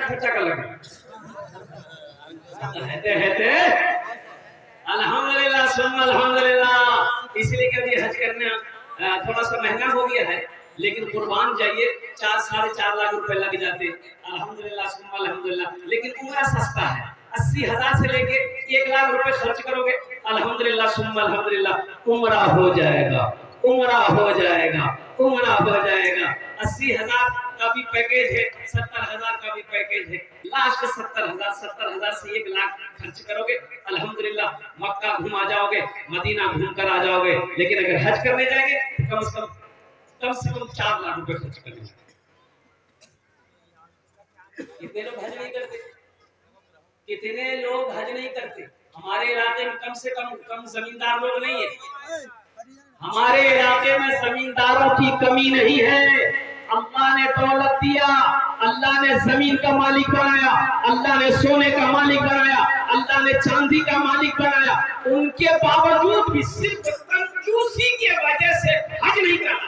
खर्चा कर लगे हेते अल्हम्दुलिल्लाह सुम्मा अल्हम्दुलिल्लाह। इसलिए कभी हज करने थोड़ा सा महंगा हो गया है, लेकिन कुर्बान जाइए 4-4.5 लाख रुपए लग जाते। अल्हम्दुलिल्लाह सुम्मा अल्हम्दुलिल्लाह। लेकिन उम्रा सस्ता है, 80,000 से लेके 1 लाख रुपए खर्च करोगे, अल्हम्दुलिल्लाह सुम्मा अल्हम्दुलिल्लाह उम्रा हो जाएगा, उम्रा हो जाएगा, उम्रा हो जाएगा। 80,000 का भी पैकेज है, 70,000 का भी पैकेज है। लास्ट 70,000 से 1 लाख खर्च करोगे, अल्हम्दुलिल्लाह मक्का घुमा जाओगे, मदीना घूम कर आ जाओगे। लेकिन अगर हज करने जाएंगे कम से कम 4 लाख रुपए खर्च करेंगे। कितने लोग हज नहीं करते? कितने लोग हज नहीं करते? हमारे इलाके में कम से कम जमींदार लोग नहीं है। हमारे इलाके में जमींदारों की कमी नहीं है। अल्लाह ने दौलत दिया, अल्लाह ने जमीन का मालिक बनाया, अल्लाह ने सोने का मालिक बनाया, अल्लाह ने चांदी का मालिक बनाया। उनके बावजूद भी सिर्फ कंजूसी की वजह से हज नहीं करना,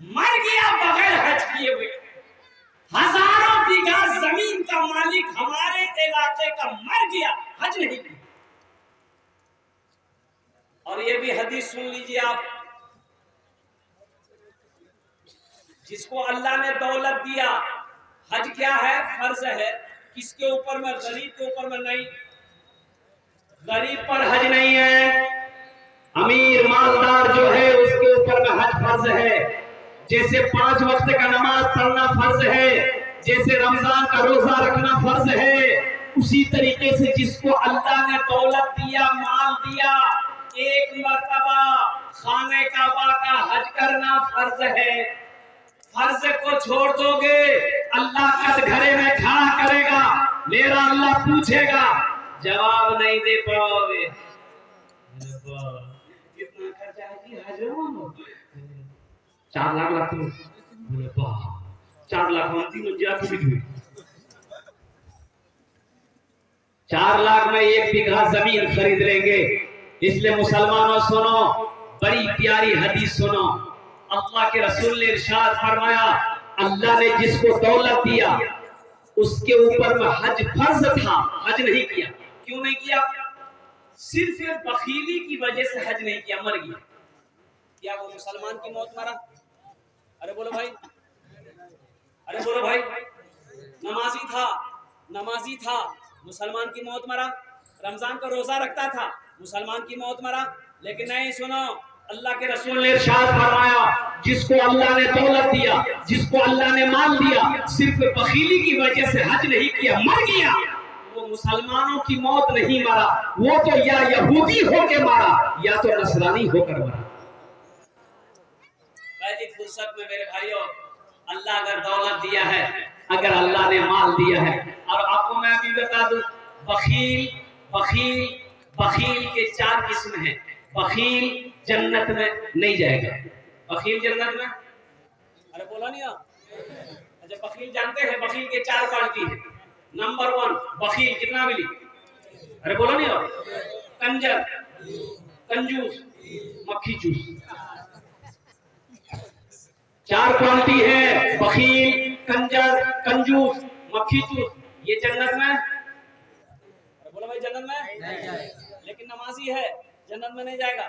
मर गया बगैर हज किए हुए। हजारों बीघा जमीन का मालिक हमारे इलाके का मर गया, हज नहीं किया। और ये भी हदीस सुन लीजिए आप, जिसको अल्लाह ने दौलत दिया, हज क्या है? फर्ज है। किसके ऊपर में? गरीब के ऊपर में नहीं। गरीब पर हज नहीं है, अमीर मालदार जो है उसके ऊपर में हज फर्ज है। जैसे 5 वक्त का नमाज पढ़ना फर्ज है, जैसे रमजान का रोजा रखना फर्ज है, उसी तरीके से जिसको अल्लाह ने दौलत दिया, माल दिया, 1 मर्तबा खाने काबा का हज करना फर्ज है। फर्ज को छोड़ दोगे, अल्लाह कटघरे में खड़ा करेगा, मेरा अल्लाह पूछेगा, जवाब नहीं दे पाओगे। कितना खर्चा है जी हज में? 4 लाख लगते हैं। 4 लाख हम 3 जाती भी 4 लाख में 1 बीघा जमीन खरीद लेंगे। इसलिए मुसलमानों सुनो, बड़ी प्यारी हदीस सुनो। अल्लाह के रसूल ने इरशाद फरमाया, अल्लाह ने जिसको दौलत दिया उसके ऊपर में हज फर्ज था, हज नहीं किया। क्यों नहीं किया? सिर्फ बखीली की वजह से हज नहीं किया, मर गया। क्या वो मुसलमान की मौत मरा? अरे बोलो भाई, अरे बोलो भाई। नमाजी था, मुसलमान की मौत मरा। रमजान का रोजा रखता था, मुसलमान की मौत मरा। लेकिन नहीं, सुनो, अल्लाह के रसूल ने इरशाद फरमाया, जिसको अल्लाह ने दौलत दिया, जिसको अल्लाह ने माल दिया, सिर्फ बखीली की वजह से हज नहीं किया, मर गया, वो मुसलमानों की मौत नहीं मरा। वो तो या यहूदी होकर मरा या तो नसरानी होकर मरा। पहली फुर्सत में मेरे भाइयों, अल्लाह अगर दौलत दिया है, अगर अल्लाह ने माल दिया है, और आपको मैं अभी बता दूं, बखील के 4 किस्म हैं। बखील जन्नत में नहीं जाएगा। बखील जन्नत में, अरे बोला नहीं आप? अच्छा, बखील जानते हैं? बखील के 4 क्वालिटी है। नंबर 1 बखील, कितना मिली? अरे बोला नहीं आप? कंजर, कंजूस, मक्खी चूस। 4 क्वालिटी है, बखील, कंजर, कंजूस, मक्खी चूस। ये जन्नत में, अरे बोला भाई, जन्नत में नहीं जाएगा। लेकिन नमाजी है, जन्नत में नहीं जाएगा।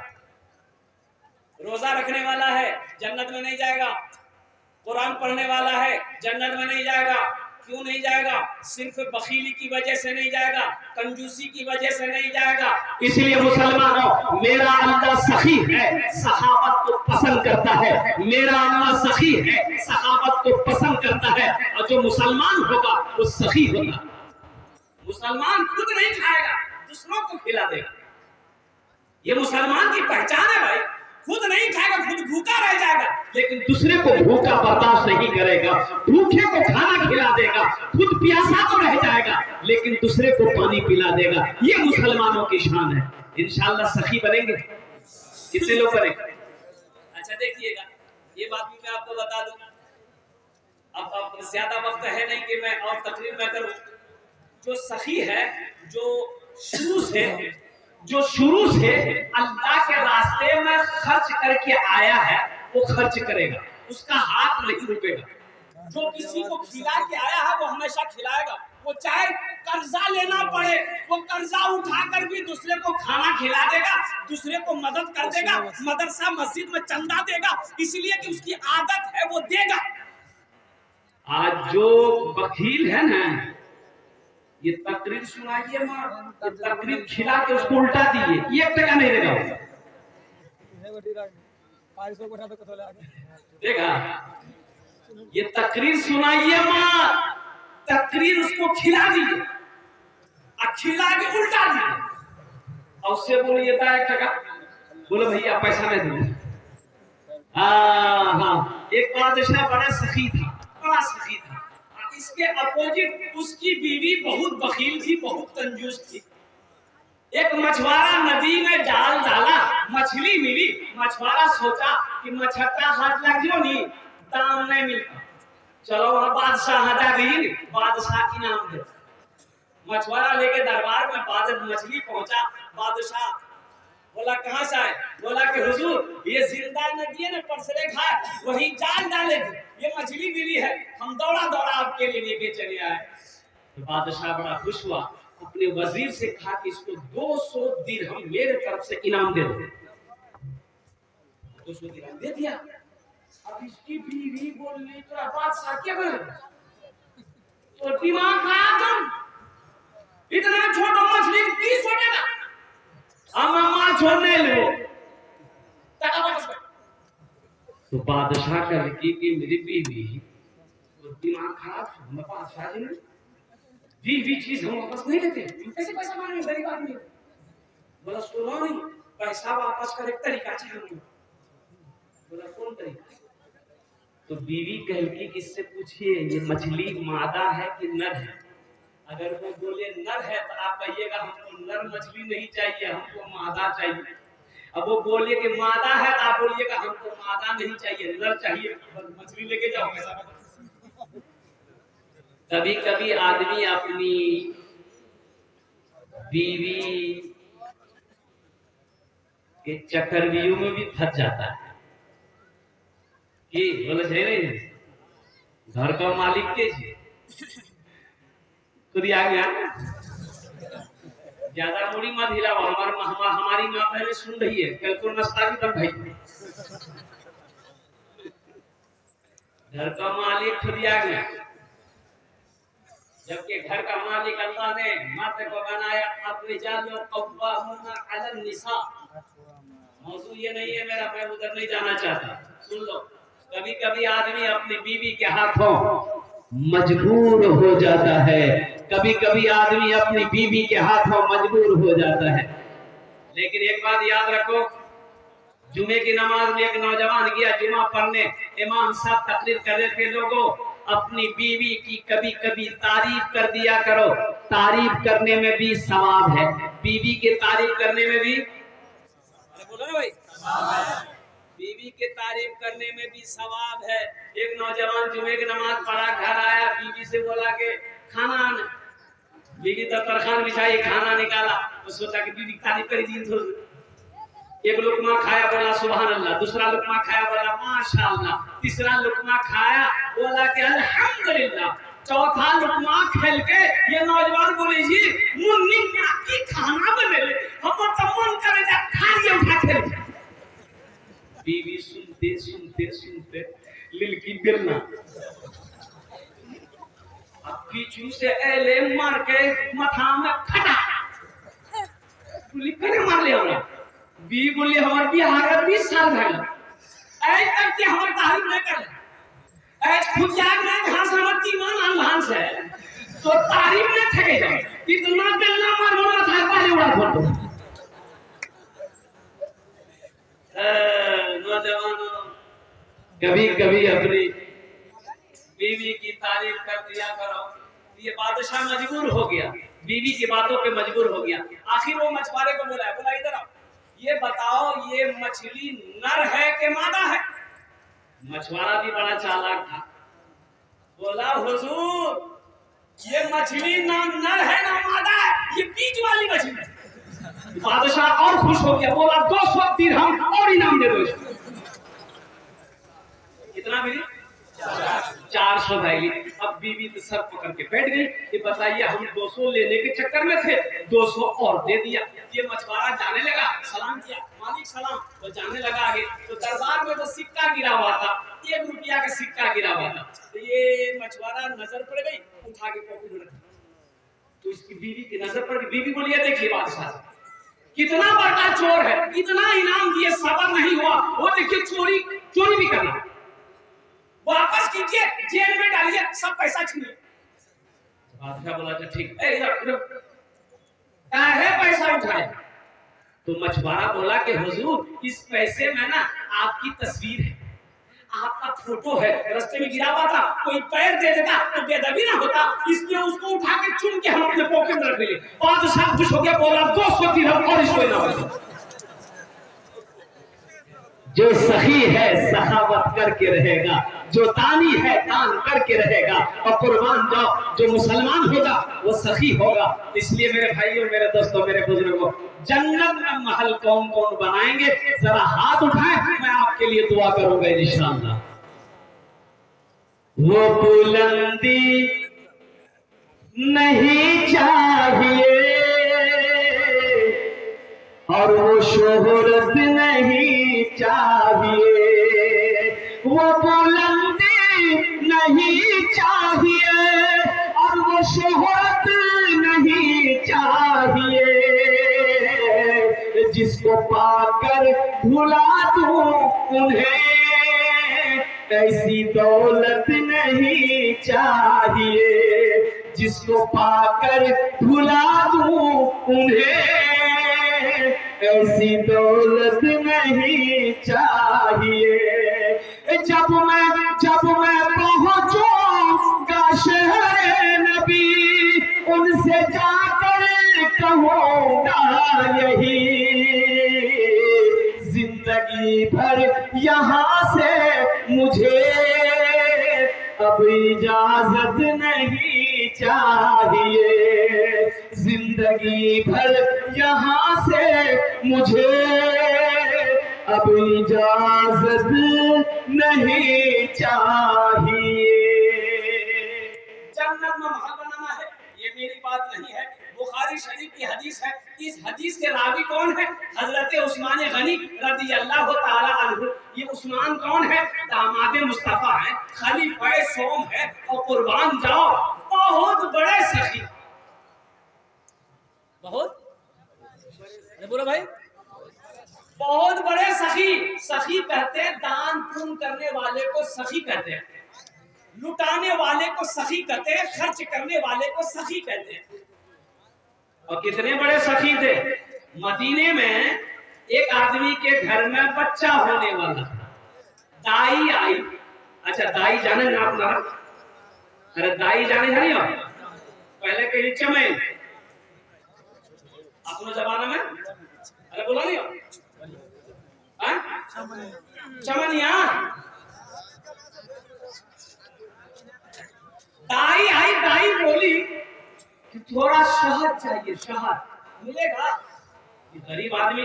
रोजा रखने वाला है, जन्नत में नहीं जाएगा। कुरान पढ़ने वाला है, जन्नत में नहीं जाएगा। क्यों नहीं जाएगा? सिर्फ बखीली की वजह से नहीं जाएगा, कंजूसी की वजह से नहीं जाएगा। इसलिए मुसलमानों, मेरा अल्लाह सखी है, सहाबत को पसंद करता है। मेरा अल्लाह सखी है, सहाबत को पसंद करता है। और जो मुसलमान होगा वो सखी होगा। मुसलमान खुद नहीं खाएगा, दूसरों को खिला देगा। ये मुसलमान की पहचान है भाई। खुद नहीं खाएगा, खुद भूखा रह जाएगा, लेकिन दूसरे को भूखा बर्दाश्त नहीं करेगा। भूखे को खाना खिला देगा, खुद प्यासा तो रह जाएगा, लेकिन दूसरे को पानी पिला देगा। ये मुसलमानों की शान है। इंशाअल्लाह सखी बनेंगे। कितने लोग बनेंगे? अच्छा देखिएगा, ये बात भी मैं आपको बता दूं। अब ज्यादा वक्त है नहीं कि मैं और तकरीर में करूं। जो सखी है, जो शुरू से अल्लाह के रास्ते में खर्च करके आया है, वो खर्च करेगा, उसका हाथ नहीं रुकेगा। जो किसी को खिला के आया है वो हमेशा खिलाएगा। वो चाहे कर्जा लेना पड़े, वो कर्जा उठाकर भी दूसरे को खाना खिला देगा, दूसरे को मदद कर देगा, मदरसा मस्जिद में चंदा देगा, इसलिए कि उसकी आदत है, वो देगा। आज जो वकील है ना, ये तकरीर सुनाइए मां, ये तकरीर खिला के उसको उल्टा दिए, 1 टका नहीं देगा। देखा, ये तकरीर सुनाइए मां, तकरीर उसको खिला दिए और खिला के उल्टा दिए, और उससे बोलिए 1 टका, बोलो भैया पैसा नहीं दूंगा। हाँ, एक बादशाह बड़ा सखी था, बड़ा सखी था। इसके अपोजिट उसकी बीवी बहुत बखील थी, बहुत कंजूस थी। एक मछुआरा नदी में जाल डाला, मछली मिली, मछुआरा सोचा कि मछट्टा हाथ लग जो नहीं, दाम नहीं मिलता, चलो वहां बादशाह हटा दी, बादशाह इनाम दे। मछुआरा लेके दरबार में मछली पहुंचा, बादशाह बोला कहां से आए? बोला कि हुजूर ये जिंदा नदी है ना, परसरे घाट, वही जाल डाले थे, ये मछली मिली है, हम दौड़ा दौड़ा आपके लिए लेके चले आए। तो बादशाह बड़ा खुश हुआ, अपने वजीर से कहा कि इसको 200 दिरहम मेरे तरफ से इनाम दे दो। 200 दिरहम दे दिया। अब इसकी बीवी बोली तो बादशाह क्या करे, तो दिमाग खराब तुम, इतना छोटा मछली की सोचेगा, हम छोड़ने लो। तो बादशाह का लड़की की मेरी बीवी तो दिमाग खराब, हम बादशाह जी ने बीवी चीज हम वापस नहीं लेते, कैसे पैसा मांगे गरीब आदमी। बोला सुनो नहीं, पैसा वापस कर एक तरीका चाहिए। बोला कौन तरीका? तो बीवी कहलकी किससे पूछिए ये मछली मादा है कि नर है? अगर वो बोले नर है तो आप कहिएगा हमको नर मछली नहीं चाहिए, हमको मादा चाहिए। अब वो बोले कि मादा है तो आप बोलिएगा हमको मादा नहीं चाहिए, नर चाहिए, मछली लेके जाओ पैसा। कभी कभी आदमी अपनी बीवी के चक्रव्यूह में भी फंस जाता है कि बोले नहीं, घर का मालिक के खुद आ गया, ज्यादा मुड़ी मत हिलाओ, हमारी माँ पहले सुन रही है, कल को नाश्ता भी तब भाई। घर का मालिक खुद आ गया, जबकि घर का मालिक अल्लाह ने मर्द को बनाया अपने जालो कव्वामुना अलल निसा। मौजू ये नहीं है मेरा, मैं उधर नहीं जाना चाहता, सुन लो। कभी कभी आदमी अपनी बीवी के हाथों मजबूर हो जाता है, कभी कभी आदमी अपनी बीवी के हाथों मजबूर हो जाता है। लेकिन एक बात याद रखो, जुमे की नमाज में एक नौजवान गया जुमा पढ़ने, इमाम साहब तकरीर कर रहे थे, लोगों अपनी बीवी की कभी कभी तारीफ कर दिया करो, तारीफ करने में भी सवाब है, बीवी के तारीफ करने में भी, बोलो ना भाई, बीवी के तारीफ करने में भी सवाब है। एक नौजवान जुमे की नमाज पढ़ा, घर आया, बीवी से बोला कि खाना आना, बीवी दस्तरखान बिछाई, खाना निकाला, तो सोचा कि बीवी तारीफ करी दी, तो एक लुकमा खाया, बोला सुभान अल्लाह, दूसरा लुकमा खाया, बोला माशाअल्लाह, तीसरा लुकमा खाया, बोला कि अल्हम्दुलिल्लाह, चौथा लुकमा खेल के ये नौजवान बोले जी मुन्नी क्या की खाना बने, हम तो मन करे जा खा लिया उठा के। बीवी सुनते सुनते सुनते लिलकी गिरना, अब पीछू से एले मार के माथा में खटा, लिखने मार ले हमरा। बी बोली हमार बिहार 20 साल भइल, ऐ तक के हमर तारीफ नहीं कर, ऐ खुद जाग में घास हमर तीमान अनभान से, तो तारीफ नहीं थके जाए, इतना बेलना मार माथा पहले उड़ा फोड़। नौजवानों कभी कभी अपनी बीवी की तारीफ कर दिया करो। ये बादशाह मजबूर हो गया, बीवी की बातों पे मजबूर हो गया। आखिर वो मछुआरे को बोला, बोला इधर आओ, ये बताओ ये मछली नर है कि मादा है? मछुआरा भी बड़ा चालाक था, बोला हुजूर ये मछली ना नर है ना मादा है, ये बीच वाली मछली है। बादशाह और खुश हो गया, बोला 200 दिरहम और इनाम दे दो इसको। कितना मिली? 400 थैली। अब बीवी तो सर पकड़ के बैठ गई कि बताइए हम 200 लेने के चक्कर में थे, 200 और दे दिया। ये मछुआरा जाने लगा, सलाम किया, मालिक सलाम, तो जाने लगा आगे। तो दरबार में तो सिक्का गिरा हुआ था, 1 रुपया का सिक्का गिरा हुआ था। तो ये मछुआरा नजर पड़ गई, उठा के पॉकेट में रख दिया। तो इसकी बीवी की नजर पड़ गई। बीवी बोली देखिए बादशाह कितना बड़ा चोर है, इतना इनाम दिए सबर नहीं हुआ, वो देखिए चोरी भी करना, वापस कीजिए, जेल में डालिए, सब पैसा छीनिए। बादशाह बोला था ठीक है, पैसा उठाए। तो मछुआरा बोला कि हुजूर इस पैसे में ना आपकी तस्वीर है, आपका फोटो है, रास्ते में गिरा हुआ था, कोई पैर दे देता तो बेदबी ना होता, इसलिए उसको उठा के चुन के हम अपने पॉकेट में रख लिए। बादशाह खुश हो गया, बोला 200 दिरहम और इसको इनाम। जो सही है सखावत करके रहेगा, जो दानी है दान करके रहेगा, और कुर्बान जाओ जो मुसलमान होगा वो सखी होगा। इसलिए मेरे भाइयों, मेरे दोस्तों, मेरे बुजुर्गों, जन्नत में महल कौन कौन बनाएंगे, जरा हाथ उठाएं, मैं आपके लिए दुआ करूंगा इंशाअल्लाह। वो बुलंदी नहीं चाहिए और वो शोहरत नहीं चाहिए, वो बुलंदी नहीं चाहिए और वो शोहरत नहीं चाहिए, जिसको पाकर भुला दूं उन्हें ऐसी दौलत नहीं चाहिए, जिसको पाकर भुला दूं उन्हें ऐसी दौलत नहीं चाहिए। जब मैं पहुंचूंगा शहरे नबी, उनसे जाकर कहूंगा यही, जिंदगी भर यहाँ से मुझे अब इजाजत नहीं चाहिए, जिंदगी भर यहाँ से मुझे अब इजाजत नहीं चाहिए। जन्नत में महल बनाना है, ये मेरी बात नहीं है, बुखारी शरीफ की हदीस है। इस हदीस के रावी कौन है? हजरत उस्मान गनी रज़ी अल्लाह ताला अन्हु। ये उस्मान कौन है? दामाद मुस्तफा है, खलीफा सोम है, और कुर्बान जाओ बहुत बड़े सखी, बोलो भाई, बहुत बड़े सखी। सखी कहते हैं दान पुण्य करने वाले को सखी कहते हैं, लुटाने वाले को सखी कहते हैं, खर्च करने वाले को सखी कहते हैं। और कितने बड़े सखी थे। मदीने में एक आदमी के घर में बच्चा होने वाला, दाई आई। अच्छा दाई जाने ना अपना, अरे दाई जाने हो, पहले कहीं चमेल, अपने जमाने में अरे बोला नहीं हो चमनिया। दाई आई, दाई बोली कि थोड़ा शहद चाहिए, शहद मिलेगा? गरीब आदमी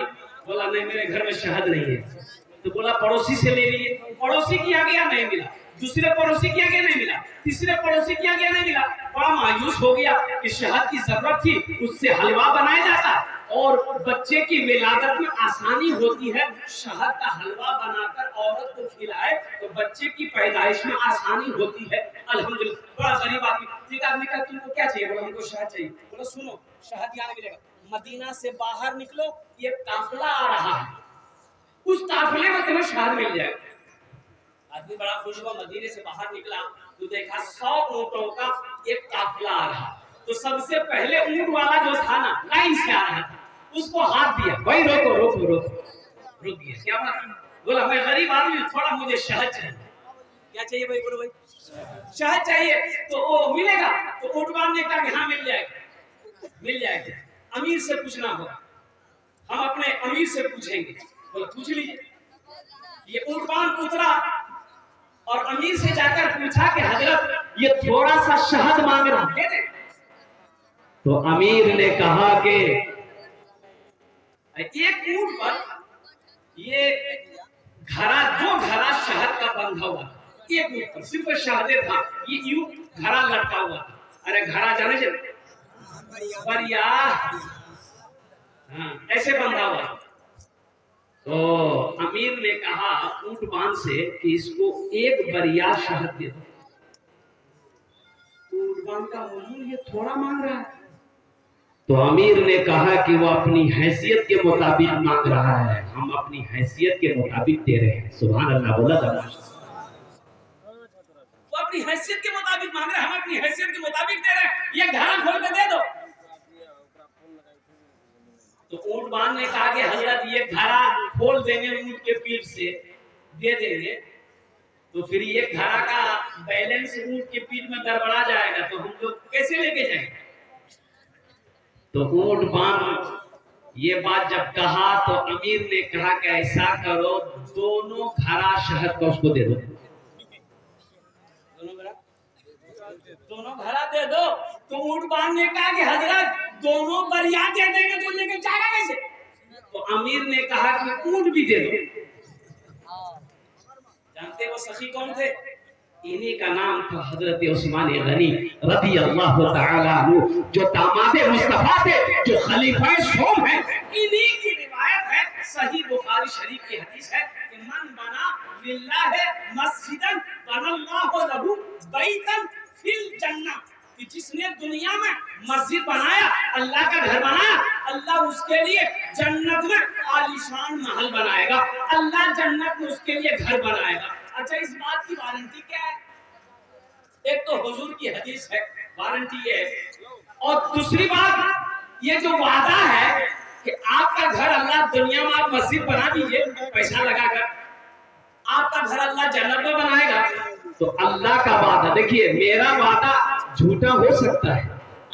बोला नहीं मेरे घर में शहद नहीं है। तो बोला पड़ोसी से ले लिए, पड़ोसी किया गया नहीं मिला, दूसरे पड़ोसी किया गया नहीं मिला, तीसरे पड़ोसी किया गया नहीं मिला। बड़ा मायूस हो गया कि शहद की जरूरत थी, उससे हलवा बनाया जाता और बच्चे की विलादत में आसानी होती है, शहद का हलवा बनाकर औरत को खिलाए तो बच्चे की पैदाइश में आसानी होती है। अल्हम्दुलिल्लाह। बड़ा गरीब आदमी, एक आदमी का तुमको क्या चाहिए? बोला हमको शहद चाहिए। बोला सुनो शहद यहाँ मिलेगा, मदीना से बाहर निकलो, ये काफिला आ रहा है, उस काफिले में तुम्हें शहद मिल जाएगा। आदमी बड़ा खुश हुआ, मदीने से बाहर निकला तो देखा 100 ऊंटों का एक काफिला आ रहा। तो सबसे पहले ऊंट वाला जो था ना, लाइन से आ रहा था, उसको हाथ दिया, भाई रोको रोको रोको। रुक गया। क्या बात? बोला मैं गरीब आदमी, थोड़ा मुझे शहद चाहिए। क्या चाहिए भाई? बोलो भाई शहद चाहिए। तो वो मिलेगा? तो ऊंटवाल ने कहा हाँ मिल जाएगा, मिल जाएगा। अमीर से पूछना होगा, हम अपने अमीर से पूछेंगे। बोला पूछ लीजिए। ये ऊंटवाल उतरा और अमीर से जाकर पूछा कि हजरत ये थोड़ा सा शहद मांग रहा है। तो अमीर ने कहा कि एक ऊंट पर ये घड़ा, जो घड़ा शहद का बंधा हुआ, एक ऊँट पर सिर्फ शहदे था, ये यूं घड़ा लटका हुआ था। अरे घड़ा जाने चले बरिया, हाँ ऐसे बंधा हुआ। तो अमीर ने कहा ऊंट बांध से कि इसको एक बरिया शहद दे दो। ऊंट बांध का हुजूर ये थोड़ा मांग रहा है। तो अमीर ने कहा कि वो अपनी हैसियत के मुताबिक मांग रहा है, हम अपनी हैसियत के मुताबिक दे रहे हैं। सुभान अल्लाह बोला था। वो अपनी हैसियत के मुताबिक मांग रहे हैं, हम अपनी हैसियत के मुताबिक दे रहे हैं, ये घड़ा खोल के दे दो। तो ऊंट बांध ने कहा कि हजरत ये घड़ा खोल देंगे, ऊंट के पीठ से दे देंगे तो फिर ये घड़ा का बैलेंस ऊंट के पीठ में गड़बड़ा जाएगा, तो हम लोग कैसे लेके जाएंगे। तो ऊंट बांध ये बात जब कहा तो अमीर ने कहा कि ऐसा करो, दोनों घड़ा शहद का उसको दे दो, दोनों घड़ा दे दो। तो ऊंट बांध ने कहा कि हजरत दोनों बरिया दे देंगे तो लेके जाएगा कैसे। तो अमीर ने कहा कि ऊंट भी दे दो। जानते वो सखी कौन थे? इन्हीं का नाम था हजरत उस्मान गनी रज़ी अल्लाह तआला अन्हु, जो दामादे मुस्तफा थे, जो खलीफा सोम है। इन्हीं की रिवायत है, सही बुखारी शरीफ की हदीस है कि मन बना लिल्लाह मस्जिदन बनल्लाहु लहु बैतन फिल जन्नह, कि जिसने दुनिया में मस्जिद बनाया, अल्लाह का घर बनाया, अल्लाह उसके लिए जन्नत में आलीशान महल बनाएगा, अल्लाह जन्नत में उसके लिए घर बनाएगा। अच्छा इस बात की वारंटी क्या है? एक तो हुजूर की हदीस है, वारंटी ये है, और दूसरी बात ये जो वादा है कि आपका घर अल्लाह दुनिया में आप मस्जिद बना दीजिए पैसा लगाकर, आपका घर अल्लाह जन्नत में बनाएगा। तो अल्लाह का वादा, देखिए मेरा वादा झूठा हो सकता है,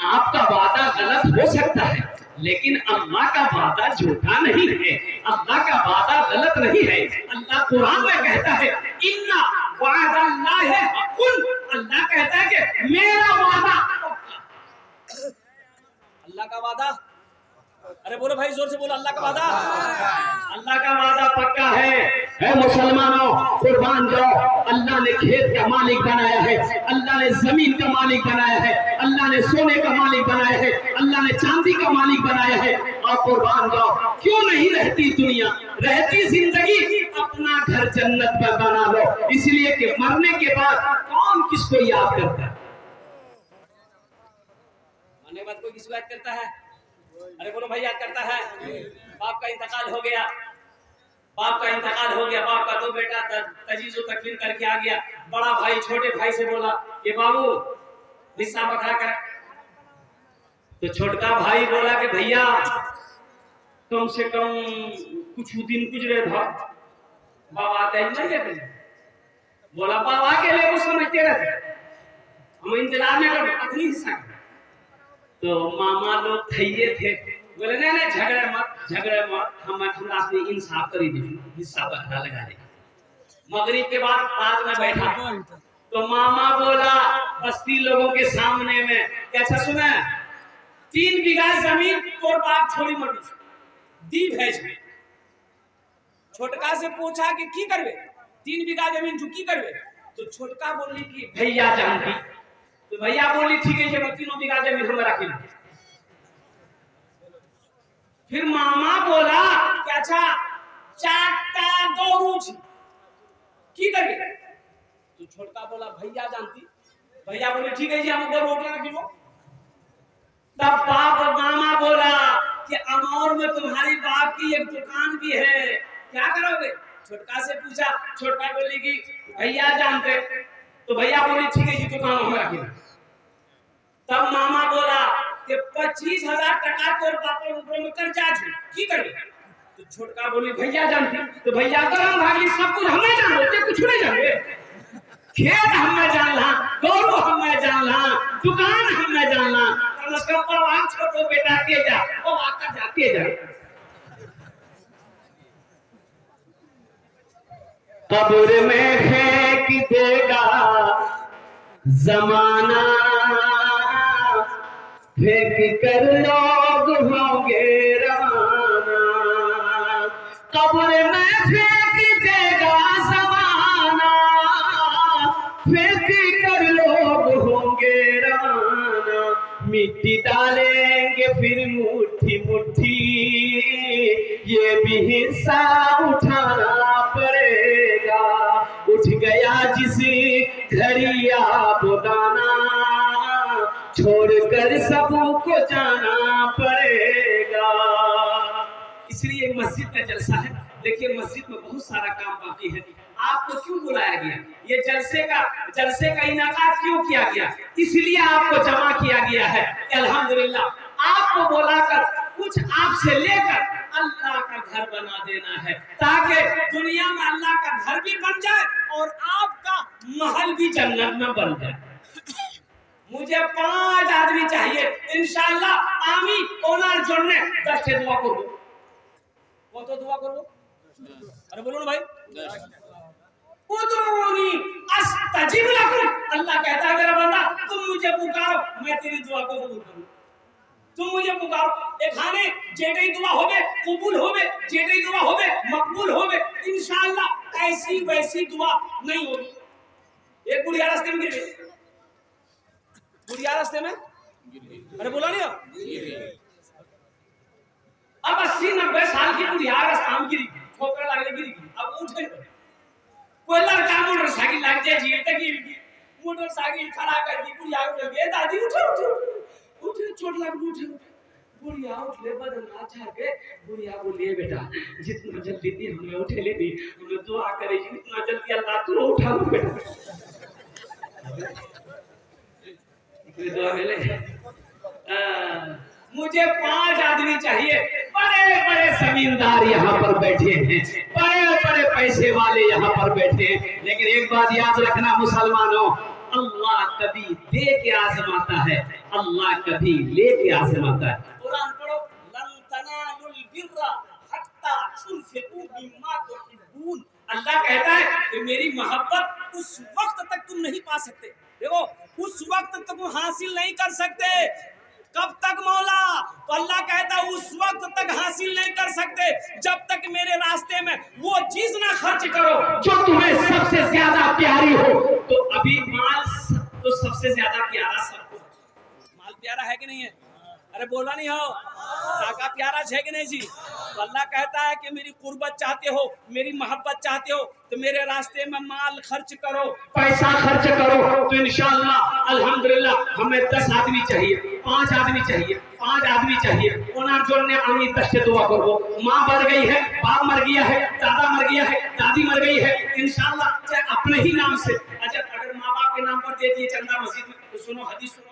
आपका वादा गलत हो सकता है, लेकिन अल्लाह का वादा झूठा नहीं है, अल्लाह का वादा गलत नहीं है। अल्लाह कुरान में कहता है इन्ना वादल्लाहि हक़्क़ुन, अल्लाह कहता है कि मेरा वादा पक्का। अल्लाह का वादा, अरे बोलो भाई जोर से बोलो, अल्लाह का वादा, अल्लाह का वादा पक्का है मुसलमानों कुर्बान जाओ। अल्लाह ने खेत का मालिक बनाया है, अल्लाह ने जमीन का मालिक बनाया है, अल्लाह ने सोने का मालिक बनाया है, अल्लाह ने चांदी का मालिक बनाया है। और कुर्बान जाओ, क्यों नहीं रहती दुनिया, रहती जिंदगी, अपना घर जन्नत में बना लो, इसलिए कि मरने के बाद कौन किसको याद करता है? मरने के बाद कोई किसको याद करता है? अरे बोलो भाई याद करता है। बाप का इंतकाल हो गया, बाप का इंतकाल हो गया, बाप का दो बेटा तजीज़ो तकफीर करके आ गया। बड़ा भाई छोटे भाई से बोला कि बाबू हिस्सा बखरा कर। तो छोटका भाई बोला कि भैया कम से कम कुछ दिन गुजरे था, बाबा आते नहीं रहते। बोला बाबा के लिए वो समझते रहते, हम इंतजार में कर अपनी हिस्सा। तो मामा लोग थैये थे, बोले नहीं नहीं झगड़े मत, हम अपने इंसाफ करी दी, हिस्सा बखरा लगा दे। मगरिब के बाद रात में बैठा तो मामा बोला बस्ती लोगों के सामने में, कैसा सुना, 3 बीघा जमीन तोर बाप छोड़ी मत दी भेज। छोटका से पूछा कि की करबे, 3 बीघा जमीन तू की करबे। तो छोटका बोली कि भैया जानती। तो भैया बोली ठीक है, जब 3 बीघा जमीन हम रखी। फिर मामा बोला कि अच्छा 4 गौरू की करबे। तो छोटका बोला भैया जानती। भैया बोले ठीक है जी, हम उधर रोटियां रखी लो। तब बाप और मामा बोला कि अमौर में तुम्हारी बाप की एक दुकान भी है, क्या करोगे? छोटका से पूछा, छोटका बोली कि भैया जानते। तो भैया बोली ठीक है जी, दुकान हम रखी। तब मामा बोला कि 25,000 टका तोर बाप ऊपर में कर्जा की करबे। तो छोटका बोली भैया जानती। तो भैया गरम भागी, सब कुछ हमें जानो, ते कुछ नहीं जानबे, खेत हमें जानला, गौरव हमें जानला, दुकान हमें जानला, कम से कम परवान छोटो बेटा के जा, वो आका जाते जा। कब्र में फेंक देगा जमाना, फेंक कर लोग होंगे रवाना। कब्र में फेंक देगा जमाना, मिट्टी डालेंगे फिर मुट्ठी मुट्ठी, ये भी हिस्सा उठाना पड़ेगा। उठ गया जिस घड़िया वो दाना, छोड़कर सबको जाना पड़ेगा। इसलिए मस्जिद का जलसा है। देखिए मस्जिद में बहुत सारा काम बाकी है। आपको क्यों बुलाया गया? ये जलसे का इनाकात क्यों किया गया? इसलिए आपको जमा किया गया है। अल्हम्दुलिल्लाह आपको बुलाकर कुछ आपसे लेकर अल्लाह का घर बना देना है, ताकि दुनिया में अल्लाह का घर भी बन जाए और आपका महल भी जन्नत में बन जाए। मुझे 5 आदमी चाहिए इंशाअल्लाह। आमीन ओनार जोड़ने 10 से दुआ करो। वो तो दुआ करो। अरे बोलो ना भाई। उदूनी अस्तजिब लकुम। अल्लाह कहता है मेरा बंदा तुम मुझे पुकारो, मैं तेरी दुआ को कबूल करूं। तुम मुझे पुकारो, ए खाने जेडे दुआ होवे कबूल होवे, जेडे दुआ होवे मकबूल होवे इंशाअल्लाह। ऐसी वैसी दुआ नहीं होगी। एक बुढ़िया रास्ते में गिर गई, बुढ़िया रास्ते में अरे बोला नहीं अब 80-90 साल की बुढ़िया रास्ता में गिरी, ठोकर लगने गिरी। अब उठे कोई लड़का मोटरसाइकिल लग जाए जीव तक गिर गई, मोटरसाइकिल खड़ा कर दी, बुढ़िया उठ गई। दादी उठो उठो उठे, चोट लग उठे। बुढ़िया उठ ले बदन अच्छा के बुढ़िया बोलिए बेटा जितना जल्दी थी हमें उठे ले दी, हमें दुआ करे जितना जल्दी अल्लाह तू उठा लो बेटा। दुआ मिले। मुझे 5 आदमी चाहिए, बड़े बड़े जमींदार यहाँ पर बैठे हैं, बड़े बड़े पैसे वाले यहाँ पर बैठे हैं। लेकिन एक बात याद रखना मुसलमानों, अल्लाह कभी दे के आजमाता है, अल्लाह कभी ले के आजमाता है। कुरान पढ़ो, लन तनालुल बिर्रा हत्ता तुनफिकू मिम्मा तुहिब्बून। अल्लाह कहता है कि मेरी मोहब्बत उस वक्त तक तुम नहीं पा सकते। देखो उस वक्त तक तुम हासिल नहीं कर सकते। कब तक मौला? तो अल्लाह कहता उस वक्त तक हासिल नहीं कर सकते जब तक मेरे रास्ते में वो चीज ना खर्च करो जो तुम्हें सबसे ज्यादा प्यारी हो। तो अभी माल तो सबसे ज्यादा प्यारा सबको, माल प्यारा है कि नहीं है? अरे बोला नहीं हो, काका प्यारा है कि नहीं जी? तो अल्लाह कहता है कि मेरी कुर्बत चाहते हो, मेरी मोहब्बत चाहते हो तो मेरे रास्ते में माल खर्च करो, पैसा खर्च करो। तो इंशाअल्लाह अल्हम्दुलिल्लाह हमें 10 आदमी चाहिए, 5 आदमी चाहिए, 5 आदमी चाहिए। ओनार जोड़ने आमी 10 से दुआ करो। माँ मर गई है, बाप मर गया है, दादा मर गया है, दादी मर गई है, इंशाअल्लाह चाहे अपने ही नाम से। अच्छा अगर माँ बाप के नाम पर दे दिए चंदा मस्जिद में तो सुनो हदीस सुनो,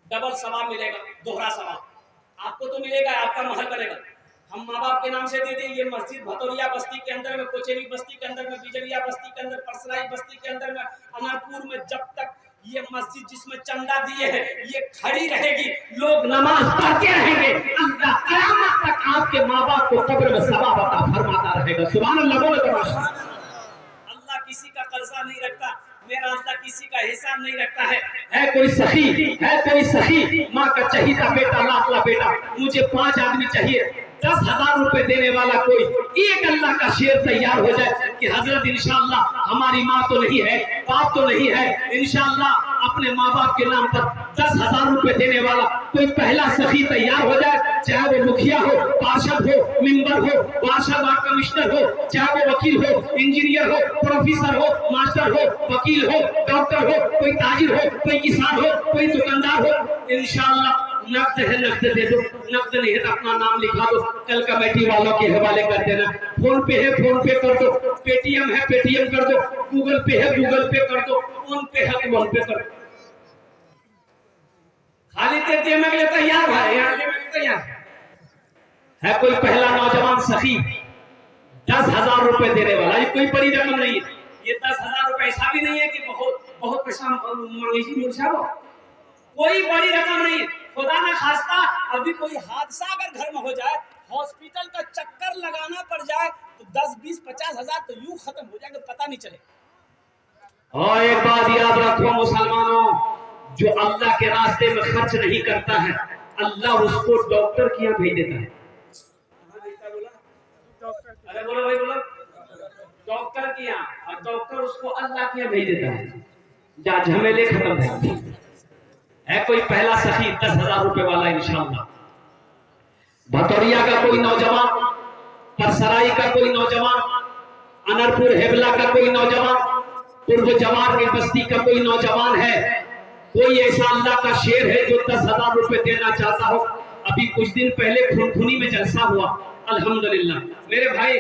डबल सवाब मिलेगा, दोहरा सवाब आपको तो मिलेगा, आपका महल बनेगा। हम माँ बाप के नाम से दे दें, ये मस्जिद भतौरिया बस्ती के अंदर में, कोचेरी बस्ती के अंदर में, बिजलिया बस्ती के अंदर, परसराई बस्ती के अंदर में, अमरपुर में, जब तक ये मस्जिद जिसमें चंदा दिए हैं ये खड़ी रहेगी, लोग नमाज पढ़ते रहेंगे, अल्लाह क़यामत तक आपके माँ बाप को कब्र में सवाब अता फरमाता रहेगा। सुभान अल्लाह। अल्लाह किसी का कर्जा नहीं रखता, मेरा अल्लाह किसी का हिसाब नहीं रखता है कोई सखी माँ का चहीता बेटा, लाडला बेटा, मुझे 5 आदमी चाहिए, 10,000 रुपए देने वाला कोई एक अल्लाह का शेर तैयार हो जाए कि हजरत इंशाअल्लाह हमारी माँ तो नहीं है, बाप तो नहीं है, इंशाअल्लाह अपने माँ बाप के नाम पर 10,000 रुपए देने वाला कोई पहला सखी तैयार हो जाए, चाहे वो मुखिया हो, पार्षद हो, मेंबर हो, पार्षद और कमिश्नर हो, चाहे वो वकील हो, इंजीनियर हो, प्रोफेसर हो, मास्टर हो, वकील हो, डॉक्टर हो, कोई ताजिर हो, कोई किसान हो, कोई दुकानदार हो, इंशाअल्लाह नकद है नकद दे दो, नकद नहीं है तो अपना नाम लिखा दो, कल कमेटी वालों के हवाले कर देना। फोन पे है फोन पे कर दो, पेटीएम है पेटीएम कर दो, गूगल पे है गूगल पे कर दो, फोन पे है फोन पे कर दो। खाली देते में लिए तैयार है, यहाँ में तैयार है कोई पहला नौजवान सखी 10,000 रुपए देने वाला, ये कोई बड़ी रकम नहीं है। ये 10,000 रुपए ऐसा भी नहीं है कि बहुत पैसा मांगी मुर्शा, कोई बड़ी रकम नहीं है। खुदा ना खास्ता अभी कोई हादसा अगर घर में हो जाए, हॉस्पिटल का चक्कर लगाना पड़ जाए तो 10, 20, 50 हजार तो यूं खत्म हो जाएगा, पता नहीं चले। और एक बात याद रखो मुसलमानों, जो अल्लाह के रास्ते में खर्च नहीं करता है अल्लाह उसको डॉक्टर के यहाँ भेज देता है। अरे बोलो भाई बोलो, डॉक्टर के यहाँ, और डॉक्टर उसको अल्लाह के यहाँ भेज देता है, जा झमेले खत्म है है कोई पहला सखी 10,000 रुपए वाला इंशाअल्लाह। भतौरिया का कोई नौजवान, परसराई का कोई नौजवान, अनरपुर हेबला का कोई नौजवान, पूर्व जवान की बस्ती का कोई नौजवान है, कोई ऐसा अल्लाह का शेर है जो 10,000 रुपए देना चाहता हो। अभी कुछ दिन पहले खुनखुनी में जलसा हुआ, अल्हम्दुलिल्लाह मेरे भाई,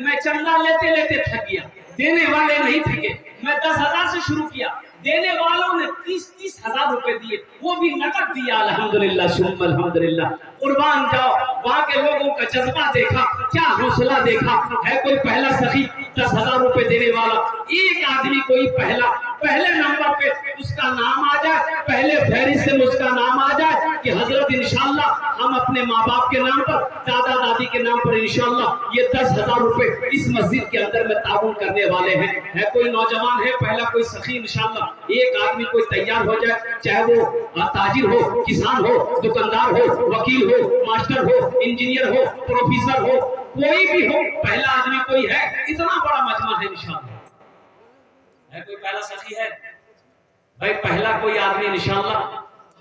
मैं चंदा लेते लेते थक गया, देने वाले नहीं थके। मैं 10,000 से शुरू किया, देने वालों ने 30-30 हजार रुपए दिए, वो भी नकद दिया। अल्हम्दुलिल्लाह सुम्मा अल्हम्दुलिल्लाह। कुर्बान जाओ, वहां के लोगों का जज्बा देखा, क्या हौसला देखा। है कोई पहला सखी 10,000 रुपए देने वाला, एक आदमी कोई पहले नंबर पे उसका नाम आ जाए, पहले फहरिस्त से उसका नाम आ जाए कि हजरत इंशाअल्लाह हम अपने माँ बाप के नाम पर, दादा दादी के नाम पर इंशाअल्लाह ये 10,000 रुपए इस मस्जिद के अंदर में ताउन करने वाले हैं। है कोई नौजवान है पहला कोई सखी इंशाअल्लाह, एक आदमी कोई तैयार हो जाए, चाहे वो ताजिर हो, किसान हो, दुकानदार हो, वकील हो, मास्टर हो, इंजीनियर हो, प्रोफेसर हो, कोई भी हो, पहला आदमी कोई है, इतना बड़ा मजमा है इंशाअल्लाह। है कोई पहला सखी है भाई, पहला कोई आदमी इंशाअल्लाह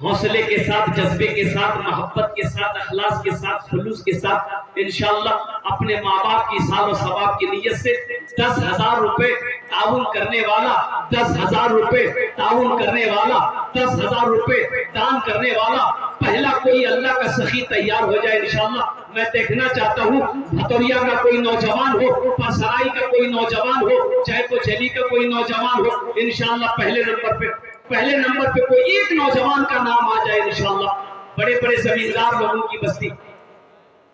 हौसले के साथ, जज्बे के साथ, मोहब्बत के साथ, अखलास के साथ, खुलूस के साथ इंशाअल्लाह अपने माँ बाप की साल और सवाब की नीयत से 10,000 रुपए ताउन करने वाला, 10,000 रुपए ताउन करने वाला, 10,000 रुपए दान करने वाला पहला कोई अल्लाह का सखी तैयार हो जाए इंशाअल्लाह। मैं देखना चाहता हूँ भतौरिया का कोई नौजवान हो, परसराई का कोई नौजवान हो, चाहे कोचली का कोई नौजवान हो, इंशाअल्लाह पहले नंबर पे कोई एक नौजवान का नाम आ जाए इंशाअल्लाह। बड़े बड़े जमींदार लोगों की बस्ती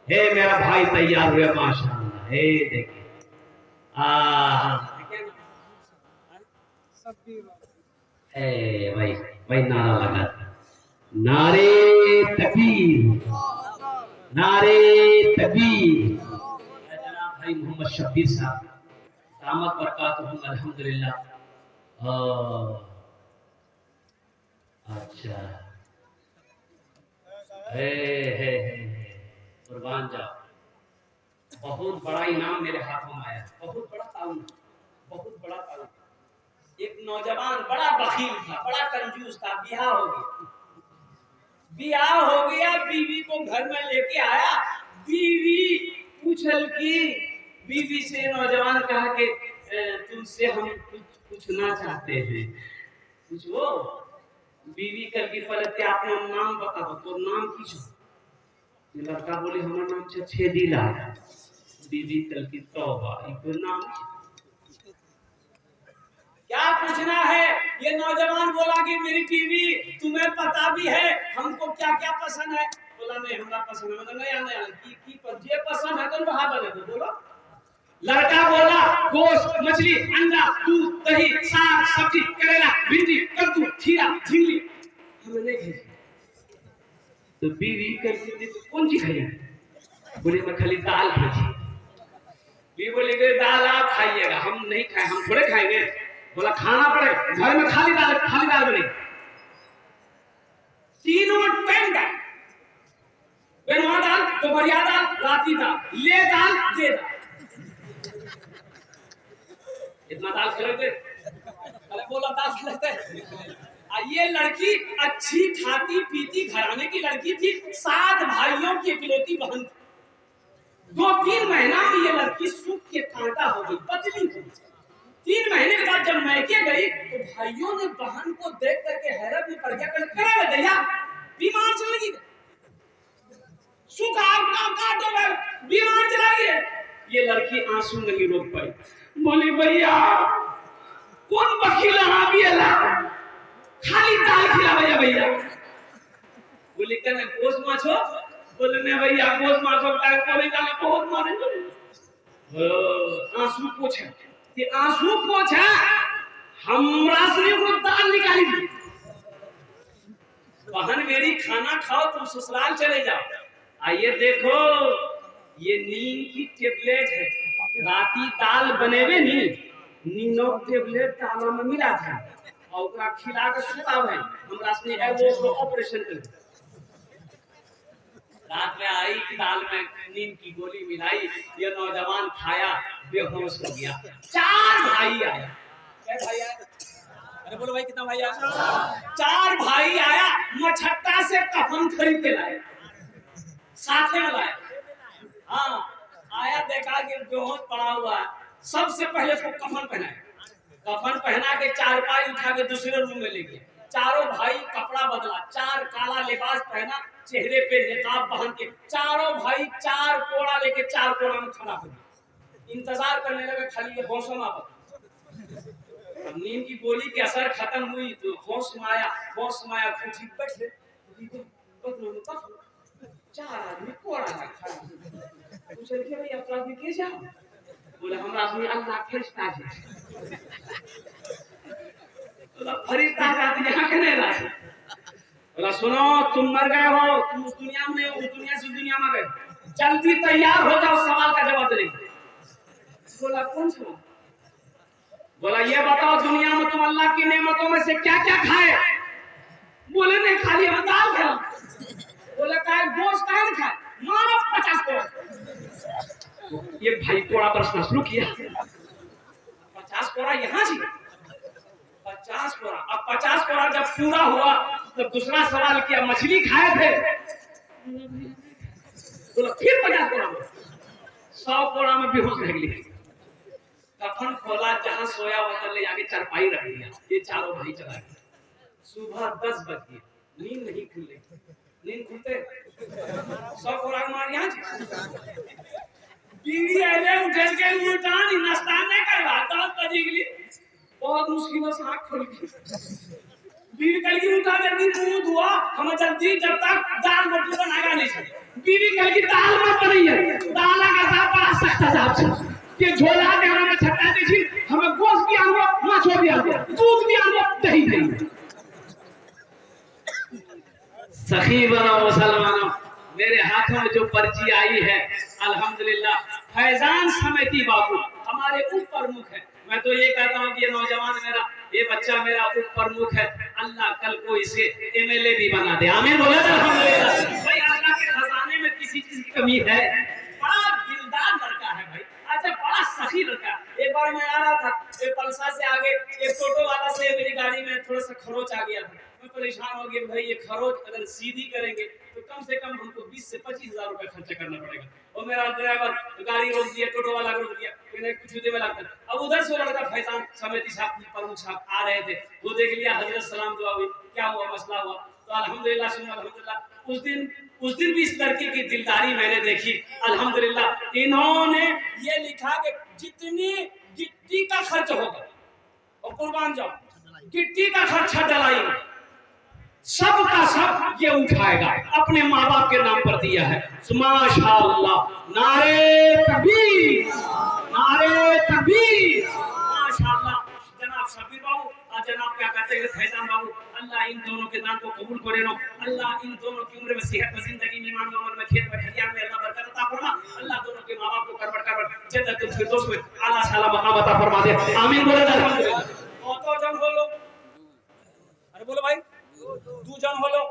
है, मेरा भाई तैयार हुआ माशाअल्लाह। हे देखिए भाई नारा लगा, नारे तकबीर, नारे तकबीर। भाई मोहम्मद शब्बीर साहब दामत बरकातुहुम अल्हम्दुलिल्लाह। अच्छा हे कुर्बान जाओ, बहुत बड़ा इनाम मेरे हाथों में आया, बहुत बड़ा ताउन, बहुत बड़ा ताउन। एक नौजवान बड़ा बखील था, बड़ा कंजूस था, ब्याह हो गया, बीवी को घर में लेके आया, बीवी उछल की, बीवी से नौजवान कहा कि तुमसे हम कुछ पूछना चाहते हैं। कुछ वो बीवी कर की पलट के अपना नाम बता दो, तो नाम किस लड़का बोले हमारा नाम छेदीला। बीवी कल की तौबा, ये नाम क्या पूछना है। ये नौजवान बोला कि मेरी बीवी, तुम्हें पता भी है हमको क्या क्या पसंद है। बोला नहीं हमरा पसंद है, मतलब नहीं आने की जे पसंद है तो वहां बने दो। बोलो लड़का बोला गोश्त, मछली, अंडा, दूध, दही, साग, सब्जी, करेला, भिंडी, कद्दू, खीरा, झिंगली हमें नहीं खाई। तो बीवी करके कौन सी खाई? बोले मैं खाली दाल खाई। बीवी बोले दाल आप खाइएगा, हम नहीं खाए, हम थोड़े खाएंगे। बोला खाना पड़े, घर में खाली दाल बने, तीनों टाइम दाल, बेनवा दाल, दोपहरिया दाल, राती दाल, ले दाल, दे दाल। इतना दाल खिलाते, अरे बोला दाल खिलाते। ये लड़की अच्छी खाती पीती घराने की लड़की थी, 7 भाइयों की इकलौती बहन। 2-3 महीना में ये लड़की सूख के कांटा हो गई, पतली हो गई। 3 महीने के बाद जब मैके गई तो भाइयों ने बहन को देख करके हैरत में पड़ गया, भैया बीमार चल गई, सूखा बीमार चला गया। ये लड़की आंसू नहीं रोक पाई, बोली भैया कौन वकील खाली दाल खिला भैया। बोले कहने गोश माछो, बोले नहीं भैया गोश माछो बहुत मारे। आंसू पोछा, कि आंसू पोछा हमरा से वो दाल निकाली। बहन मेरी खाना खाओ, तुम ससुराल चले जाओ। आइए देखो ये नींद की टेबलेट है, राती दाल बनेवे नीनो टेबलेट दाल में मिला था और ओकरा खिला के सुताव है। हमरा से है वो ऑपरेशन कर, रात में आई दाल में नींद की गोली मिलाई, ये नौजवान खाया, बेहोश हो गया। 4 भाई आया, क्या भाई आया? अरे बोलो भाई कितना भाई आया? 4 भाई आया, मछट्टा से कफन खरीद के लाए, साथ में लाए। हाँ, आया देखा कि बेहोश पड़ा हुआ है, सबसे पहले उसको कफन पहनाए, कफन पहना के चारपाई उठा के दूसरे रूम में ले गया। चारों भाई कपड़ा बदला, चार काला लिबास पहना, चेहरे पे निकाब पहन के चारों भाई चार कोड़ा लेके चार कोड़ा में खड़ा हो गए। इंतजार करने लगे खाली ये होश में आवा। नींद की गोली के असर खत्म हुई तो होश में आया, खुशी बैठे चार आदमी कोड़ा खड़ा। पूछे कि भाई अपराधी के जा? बोले हमरा आदमी अल्लाह फरिश्ता है। बोला फरिश्ता आदमी यहाँ के नहीं रहा। बोला सुनो, तुम मर गए हो, तुम उस दुनिया में, उस दुनिया से दुनिया में गए, जल्दी तैयार हो जाओ, सवाल का जवाब देंगे। बोला कौन सवाल? बोला ये बताओ दुनिया में तुम अल्लाह की नेमतों में से क्या क्या खाए? बोले नहीं खाली हम दाल खाए। बोले काय गोश्त काय नहीं खाए? मानो 50 कोड़ा। ये भाई कोड़ा बरसना शुरू किया। 50 कोड़ा यहाँ से 50 कोड़ा। अब 50 कोड़ा जब पूरा हुआ तो दूसरा सवाल किया, मछली खाए थे? बोला फिर 50 कोड़ा। 100 कोड़ा में बेहोश रह गई। कफन खोला, जहां सोया वहां ले जाके चारपाई रख दिया। ये चारों भाई चला गए। सुबह 10 बज गए, नींद नहीं खुले। नींद खुलते 100 कोड़ा मार यहाँ बीवी आले उठे के उठानी नाश्ता नहीं करवा 10 बजे के लिए बहुत मुश्किल से आँख खोल के बीवी कल की उठा दे, दूध हुआ हम जल्दी जब तक दाल रोटी बनाएगा नहीं। बीवी कल की दाल मत बनाइए, दाल का साथ बड़ा सख्त जाप से कि झोला के हमें छट्टा दीजिए, हमें गोश्त भी आंगो, माछ भी आंगो, दूध भी आंगो, दही भी। सखी बनो मुसलमानों, मेरे हाथों में जो पर्ची आई है अल्हम्दुलिल्लाह, फैजान समिति बाबू हमारे उप प्रमुख है। मैं तो ये कहता हूँ कि ये नौजवान मेरा, ये बच्चा मेरा उप प्रमुख है। अल्लाह कल को इसे एमएलए भी बना दे। आमीन बोले अल्हम्दुलिल्लाह। भाई अल्लाह के खजाने में किसी चीज की कमी है? बड़ा दिलदार लड़का है भाई, अच्छा बड़ा सही लड़का। एक बार मैं आ रहा था, एक पलसा से आगे एक टोटो वाला से मेरी गाड़ी में थोड़ा सा खरोच आ गया था। मैं परेशान हो गया, भाई ये खरोच अगर सीधी करेंगे तो कम से कम हमको 20 से 25 हजार रुपए खर्चा करना पड़ेगा। और मेरा ड्राइवर गाड़ी रोक दिया, टोटो वाला रोक दिया, मैंने कुछ देने लगता। अब उधर से लड़का फैजान समिति साहब प्रमुख साहब आ रहे थे, वो देख लिया, हजरत सलाम दुआ हुई, क्या हुआ मसला हुआ? तो अल्हम्दुलिल्लाह सुना अल्हम्दुलिल्लाह। उस दिन भी इस लड़के की दिलदारी मैंने देखी अल्हम्दुलिल्लाह। इन्होंने ये लिखा कि जितनी गिट्टी का खर्च होगा और कुर्बान जाओ, गिट्टी का खर्चा डलाएंगे, सब का सब ये उठाएगा, अपने माँ बाप के नाम पर दिया है। माशाअल्लाह, नारे तकबीर, नारे तकबीर, माशाअल्लाह। जनाब शबीर बाबू और जनाब क्या कहते हैं फैजान बाबू, अल्लाह इन दोनों के दान को कबूल करे नो। अल्लाह इन दोनों की उम्र में सेहत में, जिंदगी में, ईमान में, अमल में, खेत में, खलियान में अल्लाह बरकत अता फरमा। अल्लाह दोनों के माँ बाप को करबट जन्नतुल फिरदौस में आला साला मकाम अता फरमा दे। आमीन बोले अल्हम्दुलिल्लाह। और तो जन बोलो, अरे बोलो भाई, 2 जन हो लो,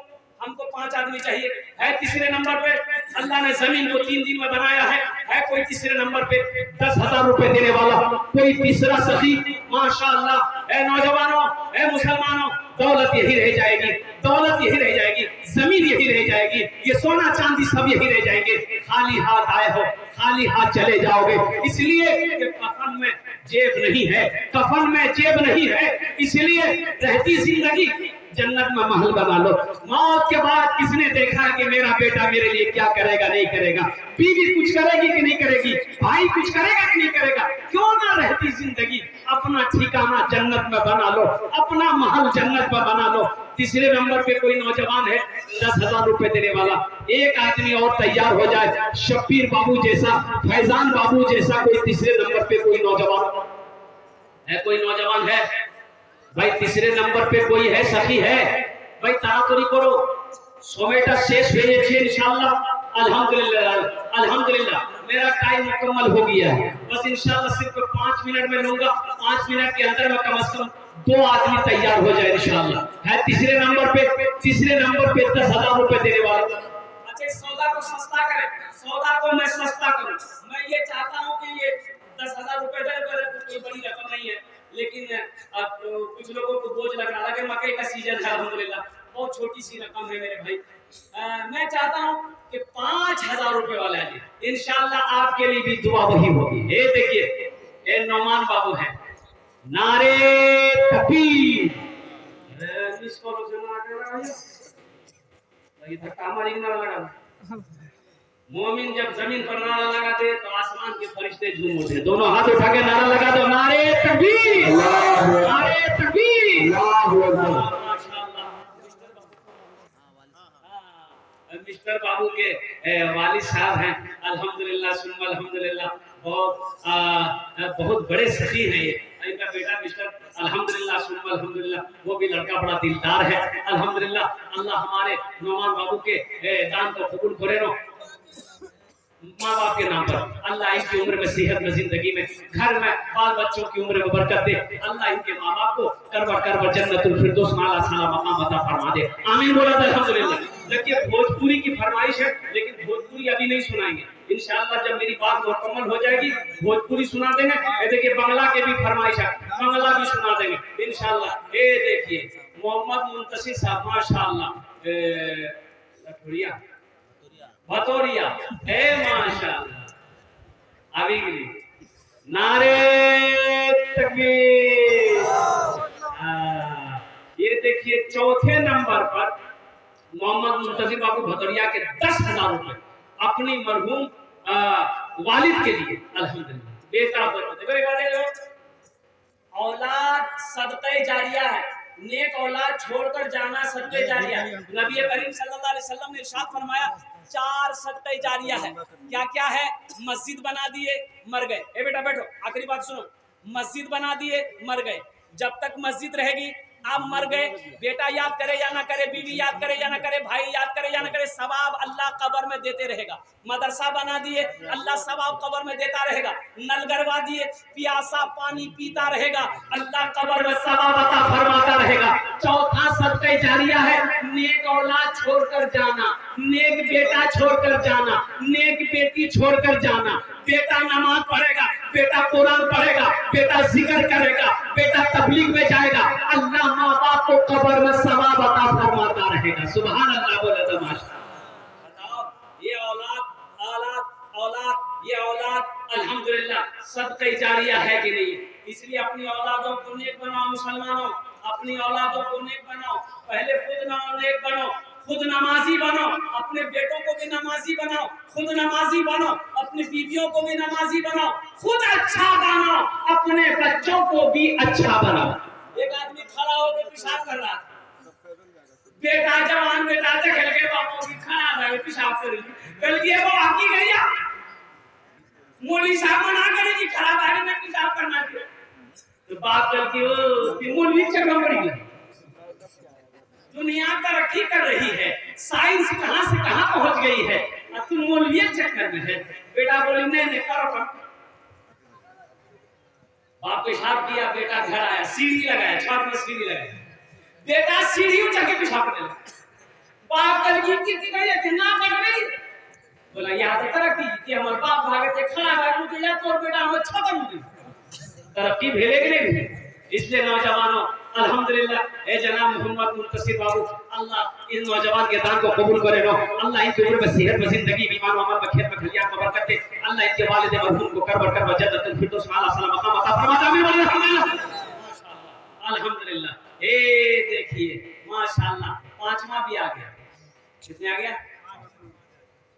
हमको 5 आदमी चाहिए। है तीसरे नंबर पे अल्लाह ने जमीन को 3 दिन में बनाया है कोई तीसरे नंबर पे 10,000 रुपए देने वाला, कोई तीसरा सखी माशाअल्लाह। है नौजवानों, है मुसलमानों, दौलत यही रह जाएगी, दौलत यही रह जाएगी, जमीन यही रह जाएगी, ये सोना चांदी सब यही रह जाएंगे। खाली हाथ आए हो, खाली हाथ चले जाओगे। इसलिए कि कफन में जेब नहीं है, कफन में जेब नहीं है, इसलिए रहती जिंदगी जन्नत में महल बना लो। मौत के बाद किसने देखा कि मेरा बेटा मेरे लिए क्या करेगा नहीं करेगा, बीवी कुछ करेगी कि नहीं करेगी, भाई कुछ करेगा कि नहीं करेगा। क्यों ना रहती जिंदगी अपना ठिकाना जन्नत में बना लो, अपना महल जन्नत में बना लो। तीसरे नंबर पे कोई नौजवान है 10,000 रुपए देने वाला, एक आदमी और तैयार हो जाए, शब्बीर बाबू जैसा, फैजान बाबू जैसा कोई तीसरे नंबर पे कोई नौजवान है, कोई नौजवान है भाई तीसरे नंबर पे कोई है, सखी है भाई, ताड़ाताड़ी करो, 100 मीटर शेष भेजे छे इंशाअल्लाह। अल्हम्दुलिल्लाह, अल्हम्दुलिल्लाह मेरा टाइम मुकम्मल हो गया है, बस इंशाअल्लाह सिर्फ 5 मिनट में लूंगा। 5 मिनट के अंदर में कम से कम 2 आदमी तैयार हो जाए इंशाअल्लाह। है तीसरे नंबर पे 10,000 रुपए देने वाला। अच्छा, सौदा को सस्ता करें, सौदा को मैं सस्ता करूं। मैं ये चाहता हूं कि ये 10,000 रुपए दे, कोई बड़ी रकम नहीं है, लेकिन अब कुछ लोगों को बोझ लग रहा है कि मकई का सीजन है अल्हम्दुलिल्लाह, बहुत बहुत छोटी सी रकम है मेरे भाई। मैं चाहता हूँ कि 5,000 रुपए वाला है, इंशाल्लाह आपके लिए भी दुआ वही होगी। ये देखिए, ये नौमान बाबू हैं, नारे तकबीर। इसको धक्का मारी ना लगा। मोमिन जब जमीन पर नारा लगाते तो आसमान के फरिश्ते झूम उठे। दोनों हाथ उठा के नारा लगा दो, नारे तकबीर, नारे तकबीर। मिस्टर बाबू के वालिद साहब हैं, अल्हम्दुलिल्लाह सुम्मा अल्हम्दुलिल्लाह, बहुत बड़े सखी हैं ये। इनका बेटा मिस्टर अल्हम्दुलिल्लाह सुम्मा अल्हम्दुलिल्लाह, वो भी लड़का बड़ा दिलदार है अल्हम्दुलिल्लाह। अल्लाह हमारे नौमान बाबू के दान को कबूल करे। माँ बाप के नाम पर अल्लाह इनकी उम्र में सेहत में जिंदगी में घर में बाल बच्चों की उम्र में बरकत दे। अल्लाह इनके माँ बाप को करब जन्नतुल फिरदौस माला साला मकाम अता फरमा दे। आमीन बोला था अल्हम्दुलिल्लाह। देखिए भोजपुरी की फरमाइश है, लेकिन भोजपुरी अभी नहीं सुनाएंगे, इंशाअल्लाह जब मेरी बात मुकम्मल हो जाएगी भोजपुरी सुना देंगे। देखिए बंगला के भी फरमाइश है, बंगला भी सुना देंगे इंशाअल्लाह। ये देखिए मोहम्मद मुंतसिर साहब माशाअल्लाह भतोरिया है माशाअल्लाह। अभी के लिए नारे तकबीर। ये देखिए चौथे नंबर पर मोहम्मद मुंतसिर बाबू भतोरिया के 10,000 रुपए अपनी मरहूम वालिद के लिए अल्हम्दुलिल्लाह। बेटा औलाद सदक़े जारिया है, नेक औलाद छोड़कर जाना सदक़े जारिया है। नबी करीम सल्लल्लाहु अलैहि वसल्लम ने इरशाद फरमाया 4 सदक़े जारिया है। क्या क्या है? मस्जिद बना दिए मर गए। ए बेटा बैठो, आखिरी बात सुनो। मस्जिद बना दिए मर गए, जब तक मस्जिद रहेगी आप मर गए, बेटा याद करे या ना करे, बीवी याद करे या ना करे, भाई याद करे या ना करे, सवाब अल्लाह कब्र में देते रहेगा। मदरसा बना दिए, अल्लाह सवाब कब्र में देता रहेगा। नल गड़वा दिए, प्यासा पानी पीता रहेगा, अल्लाह कब्र में सवाब अता फरमाता रहेगा। चौथा सदक़े जारिया है, नेक औलाद छोड़कर जाना, नेक बेटा छोड़कर जाना, नेक बेटी छोड़कर जाना। बेटा नमाज पढ़ेगा, बेटा कुरान पढ़ेगा, बेटा जिक्र करेगा, बेटा तबलीग में जाएगा, अल्लाह माँ बाप को कब्र में सवाब अता फरमाता रहेगा। सुभान अल्लाह बोले तो माशाअल्लाह। बताओ ये औलाद औलाद औलाद ये औलाद अल्हम्दुलिल्लाह सदक़े जारिया है कि नहीं? इसलिए अपनी औलादों को नेक बनाओ मुसलमानों, अपनी औलादों को नेक बनाओ। पहले खुद नेक बनो, खुद नमाजी बनो, अपने बेटों को भी नमाजी बनाओ, खुद नमाजी बनो, अपनी बीवियों को भी नमाजी बनाओ, खुद अच्छा बनो, अपने बच्चों को भी अच्छा बनाओ। एक आदमी खड़ा होकर पेशाब कर रहा था, बेटा जवान बेटा से खेल के बापू की खड़ा था पेशाब कर रही, कल ये वो आकी गया मौलवी साहब मना करे कि खड़ा था में पेशाब करना चाहिए, तो बात चल की वो मौलवी चक्कर पड़ गया। दुनिया तरक्की कर रही है, साइंस कहां से कहां पहुंच गई है, अब तुम मौलवी चक्कर में है। बेटा बोली नहीं करो काम। बाप पेशाब किया, बेटा घर आया, सीढ़ी लगाया, छत में सीढ़ी लगाया, बेटा सीढ़ी उठा के पेशाब करने लगा। बाप कल की ना कर रही, बोला याद तरक्की कि हमारे बाप भागे थे खड़ा भागे थे या तो बेटा हमें छत में तरक्की भेले के लिए। इसलिए नौजवानों अल्हम्दुलिल्लाह ए जनाब मोहम्मद मुंतसिर बाबू, अल्लाह इन नौजवान के दान को कबूल करे। अल्लाह इनकी उम्र में सेहत में जिंदगी ईमान अमल में खेत में खलियान में बरकत दे। अल्लाह इनके वालिद मरहूम को कर जन्नतुल फिरदौस माला साला मकाम अता फरमाता। आमीन अल्हम्दुलिल्लाह अल्हम्दुलिल्लाह। ए देखिए माशाअल्लाह पांचवा भी आ गया। कितने आ गया?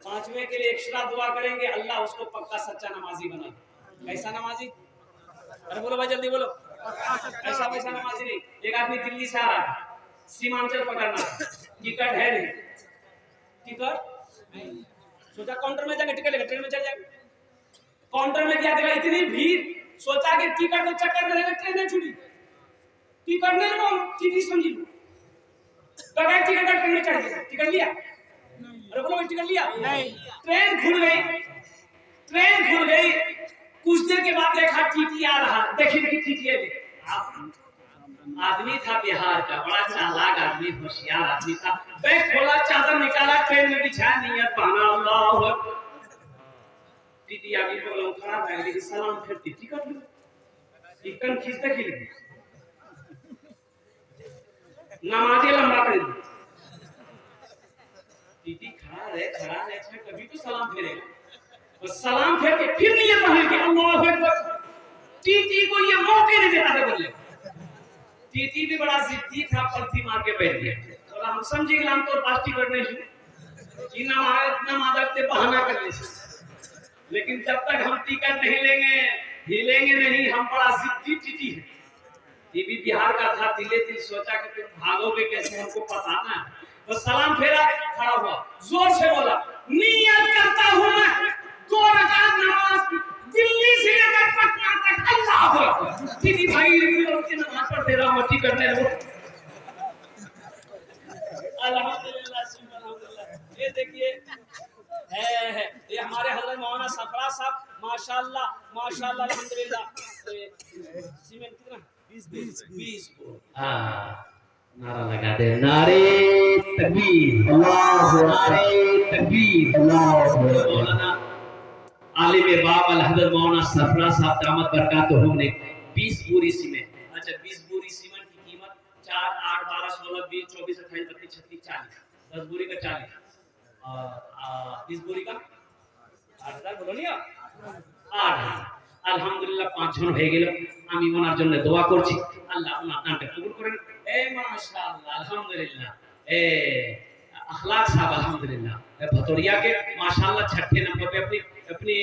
पांचवे के लिए एक्स्ट्रा दुआ करेंगे, अल्लाह उसको पक्का सच्चा नमाजी बना। कैसा नमाजी? अरे बोलो भाई जल्दी बोलो। ऐसा वैसा नमाजी नहीं। एक आदमी दिल्ली से आ रहा है, सीमांचल पकड़ना, टिकट है नहीं, टिकट सोचा काउंटर में जाके टिकट लेकर ट्रेन में चल जाएगा। काउंटर में क्या देखा इतनी भीड़, सोचा कि टिकट के चक्कर में ट्रेन नहीं छूटी, टिकट नहीं लो टीटी समझी लो, बगैर टिकट का ट्रेन में चढ़ गया। टिकट लिया? अरे बोलो टिकट लिया? नहीं। ट्रेन खुल गई, ट्रेन खुल गई, कुछ देर के बाद देखा टीटी आ रहा। देखिए टीटी आदमी था बिहार का, बड़ा चालाक आदमी, होशियार आदमी था। बैग खोला, चादर निकाला, ट्रेन में बिछा, नियत बना, अल्लाह टीटी आदमी को खड़ा था, लेकिन सलाम फिर टिकट लो, टिकट खींचते खींचते नमाज़े लंबा कर दी, अरे खड़ा है कभी तो सलाम फेरेगा, तो सलाम फेर के फिर नियत रहे कि अल्लाहु अकबर। टीटी को ये मौके नहीं देता था बोलने। टीटी भी बड़ा जिद्दी था, पलथी मार के बैठ गया। तो हम समझे कि हम तो पार्टी करने से कि नमाज के बहाना करने से, लेकिन जब तक हम टिकट नहीं लेंगे, हिलेंगे नहीं, हम बड़ा जिद्दी टीटी है। ये भी बिहार का था, दिले दिल सोचा कि तुम भागोगे कैसे, हमको पता ना। तो सलाम फेरा, खड़ा हुआ, जोर से बोला, नियत करता हूं मैं 2 रकात नमाज दिल्ली से लेकर पटना तक अल्लाह अकबर। टीटी भाई की नमाज पढ़ते रहो, मस्ती करने लगो। अल्हम्दुलिल्लाह अल्हम्दुलिल्लाह। ये देखिए है ये हमारे हजरत मौलाना सफरा साहब, माशाल्लाह माशाल्लाह अल्हम्दुलिल्लाह। सीमेंट कितना 20 नारा लगा दे, नारे तकबीर, अल्लाहु नारे तकबीर, अल्लाहु। मौलाना आलिम बाब अल हजरत मौलाना सफरा साहब दामत बरकातुहू ने 20 बोरी सीमेंट, अच्छा 20 बोरी सीमेंट की कीमत 4 8 12 16 20 24 28 32 36 40, 10 बोरी का 40 और 20 बोरी का 8000 बोलो नहीं 8। আলহামদুলিল্লাহ 5 জন হয়ে গেল। আমি ওনার জন্য দোয়া করছি, আল্লাহ ওনার দানটা কবুল করেন। মাশাআল্লাহ আলহামদুলিল্লাহ। अखलाक साहब अल्हम्दुलिल्लाह, भतौरिया के माशाल्लाह 6ठे नंबर पे अपनी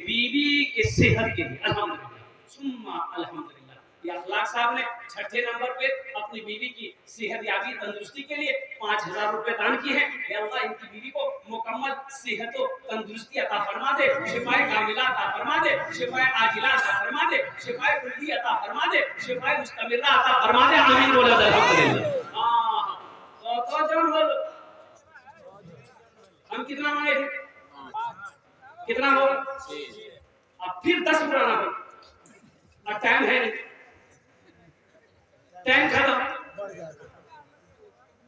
बीवी के सेहत के लिए अल्हम्दुलिल्लाह सुम्मा अल्हम्दुलिल्लाह। ये अखलाक साहब ने 6ठे नंबर पे अपनी बीवी की सेहत याबी तंदुरुस्ती के लिए 5000 रुपए दान किए हैं। या अल्लाह इनकी बीवी को मुकम्मल सेहत और तंदुरुस्ती अता फरमा दे, शिफाए कामिला अता फरमा दे, शिफाए आजिला अता फरमा दे, शिफाए कुल्ली अता फरमा दे, शिफाए मुस्तमिरा अता फरमा दे। आमीन बोला अल्हम्दुलिल्लाह। हां तो जन बोल हम कितना मांगे थे, कितना हो, अब फिर 10 पुराना हो, अब टाइम है नहीं, टाइम खत्म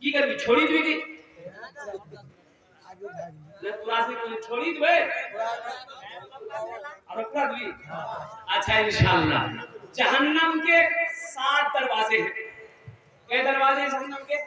की कर छोड़ी दी थी क्लास में छोड़ी दे और पूरा दी। अच्छा इंशाअल्लाह जहन्नम के 7 दरवाजे हैं। क्या दरवाजे हैं जहन्नम के?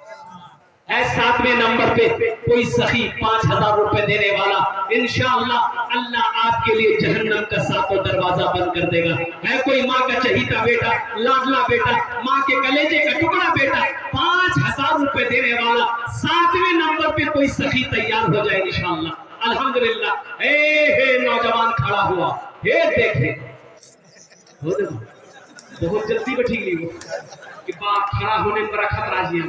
है 7वें नंबर पे कोई सखी 5000 रुपए देने वाला, इंशाअल्लाह अल्लाह आपके लिए जहन्नम का 7वां दरवाजा बंद कर देगा। है कोई माँ का चहीता बेटा, लाडला बेटा, माँ के कलेजे का टुकड़ा बेटा, 5000 रुपए देने वाला 7वें नंबर पे कोई सखी तैयार हो जाए इंशाअल्लाह अल्हम्दुलिल्लाह। हे नौजवान खड़ा हुआ, हे देखे बहुत जल्दी बैठी गई कि बाप खड़ा होने में बड़ा खतरा जी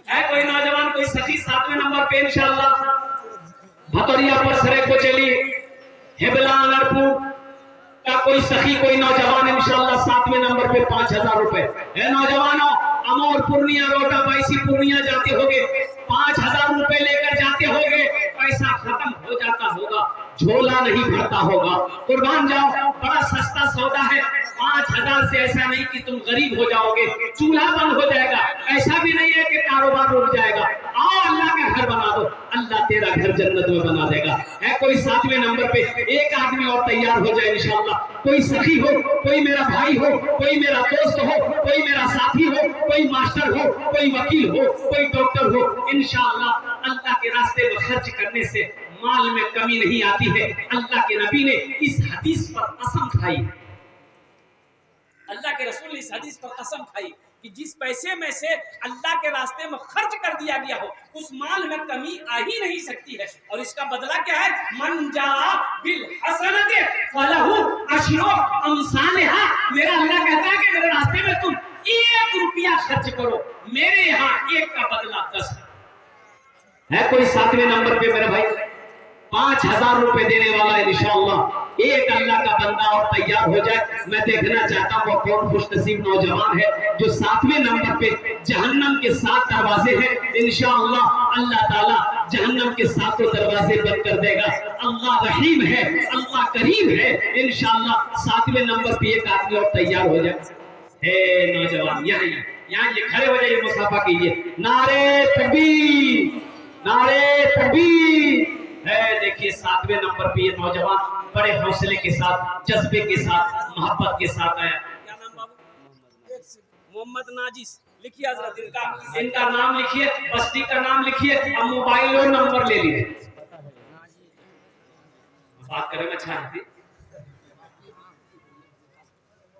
है। कोई नौजवान कोई सखी 7वें नंबर पे इंशाअल्लाह भतौरिया पर सरे को चली हेबला अनरपुर का कोई सखी कोई नौजवान इंशाअल्लाह 7वें नंबर पे 5000 रुपए। है नौजवानों अमोर पूर्णिया रोटा बाईसी पूर्णिया जाते होगे, 5000 रुपए लेकर जाते होगे, पैसा खत्म हो जाता होगा, झोला नहीं भरता होगा। कुर्बान जाओ, बड़ा सस्ता सौदा है। 5000 से ऐसा नहीं कि तुम गरीब हो जाओगे, चूल्हा बंद हो जाएगा, ऐसा भी नहीं है कि कारोबार रुक जाएगा। आओ अल्लाह का घर बना दो, अल्लाह तेरा घर जन्नत में बना देगा। है कोई 7वें नंबर पे एक आदमी और तैयार हो जाए इंशाअल्लाह। कोई सखी हो, कोई मेरा भाई हो, कोई मेरा दोस्त हो, कोई मेरा साथी हो, कोई मास्टर हो, कोई वकील हो, कोई डॉक्टर हो, इंशाअल्लाह अल्लाह के रास्ते में खर्च करने से माल में कमी नहीं आती है। अल्लाह के नबी ने इस हदीस पर कसम खाई, अल्लाह के रसूल ने इस हदीस पर कसम खाई कि जिस पैसे में से अल्लाह के रास्ते में खर्च कर दिया गया हो उस माल में कमी आ ही नहीं सकती है। और इसका बदला क्या है? मन जा बिल हसनते फलहु अशरु अमसालिहा। मेरा अल्लाह कहता है कि मेरे रास्ते में तुम 1 रुपया खर्च करो, मेरे यहाँ 1 का बदला 10 है। कोई 7वें नंबर पे मेरे भाई 5000 रुपए देने वाला इंशाअल्लाह एक अल्लाह का बंदा और तैयार हो जाए। मैं देखना चाहता हूँ कौन खुशनसीब नौजवान है जो 7वें नंबर पे जहन्नम के 7 दरवाजे हैं। इंशाअल्लाह अल्लाह ताला जहन्नम के 7 दरवाजे बंद कर देगा। अल्लाह रहीम है, अल्लाह करीम है। इंशाअल्लाह 7वें नंबर पे एक आदमी और तैयार हो जाए। हे नौजवान यहाँ ये खड़े हो जाइए, मुसाफा कीजिए, नारे तकबीर, नारे तकबीर। है देखिए 7वें नंबर पे ये नौजवान बड़े हौसले के साथ, जज्बे के साथ, मोहब्बत के साथ आया। क्या नाम बाबू? मोहम्मद नाजिस। लिखिए हजरत, इनका नाम लिखिए, बस्ती का नाम लिखिए, अब मोबाइल और नंबर ले लीजिए। बात करें अच्छा है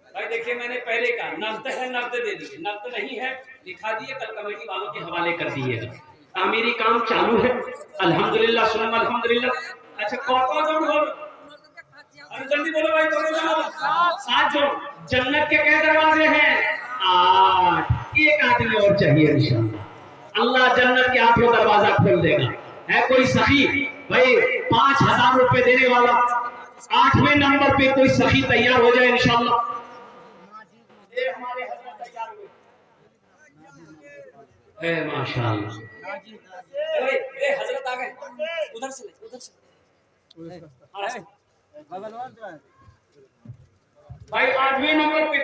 भाई। देखिए मैंने पहले कहा नब्द है, नब्द दे दिए, नब्द नहीं है लिखा दिए, कल कमेटी वालों के हवाले कर दिएगा। तामीरी काम चालू है अल्हम्दुलिल्लाह सुन्नत अल्हम्दुलिल्लाह। अच्छा कौन जोड़ हो, अरे जल्दी बोलो भाई, कौन 7 जोड़। जन्नत के कई दरवाजे हैं? 8। एक आदमी और चाहिए इंशाअल्लाह, अल्लाह जन्नत के 8 दरवाजा खोल देगा। है कोई सखी भाई 5000 रुपए देने वाला, 8वें नंबर पे कोई सखी तैयार हो जाए इंशाअल्लाह। ये हमारे हजरत तैयार हुए है माशाअल्लाह। ए हजरत आ गए, उधर से ले, उधर से भाई 8वें नंबर पे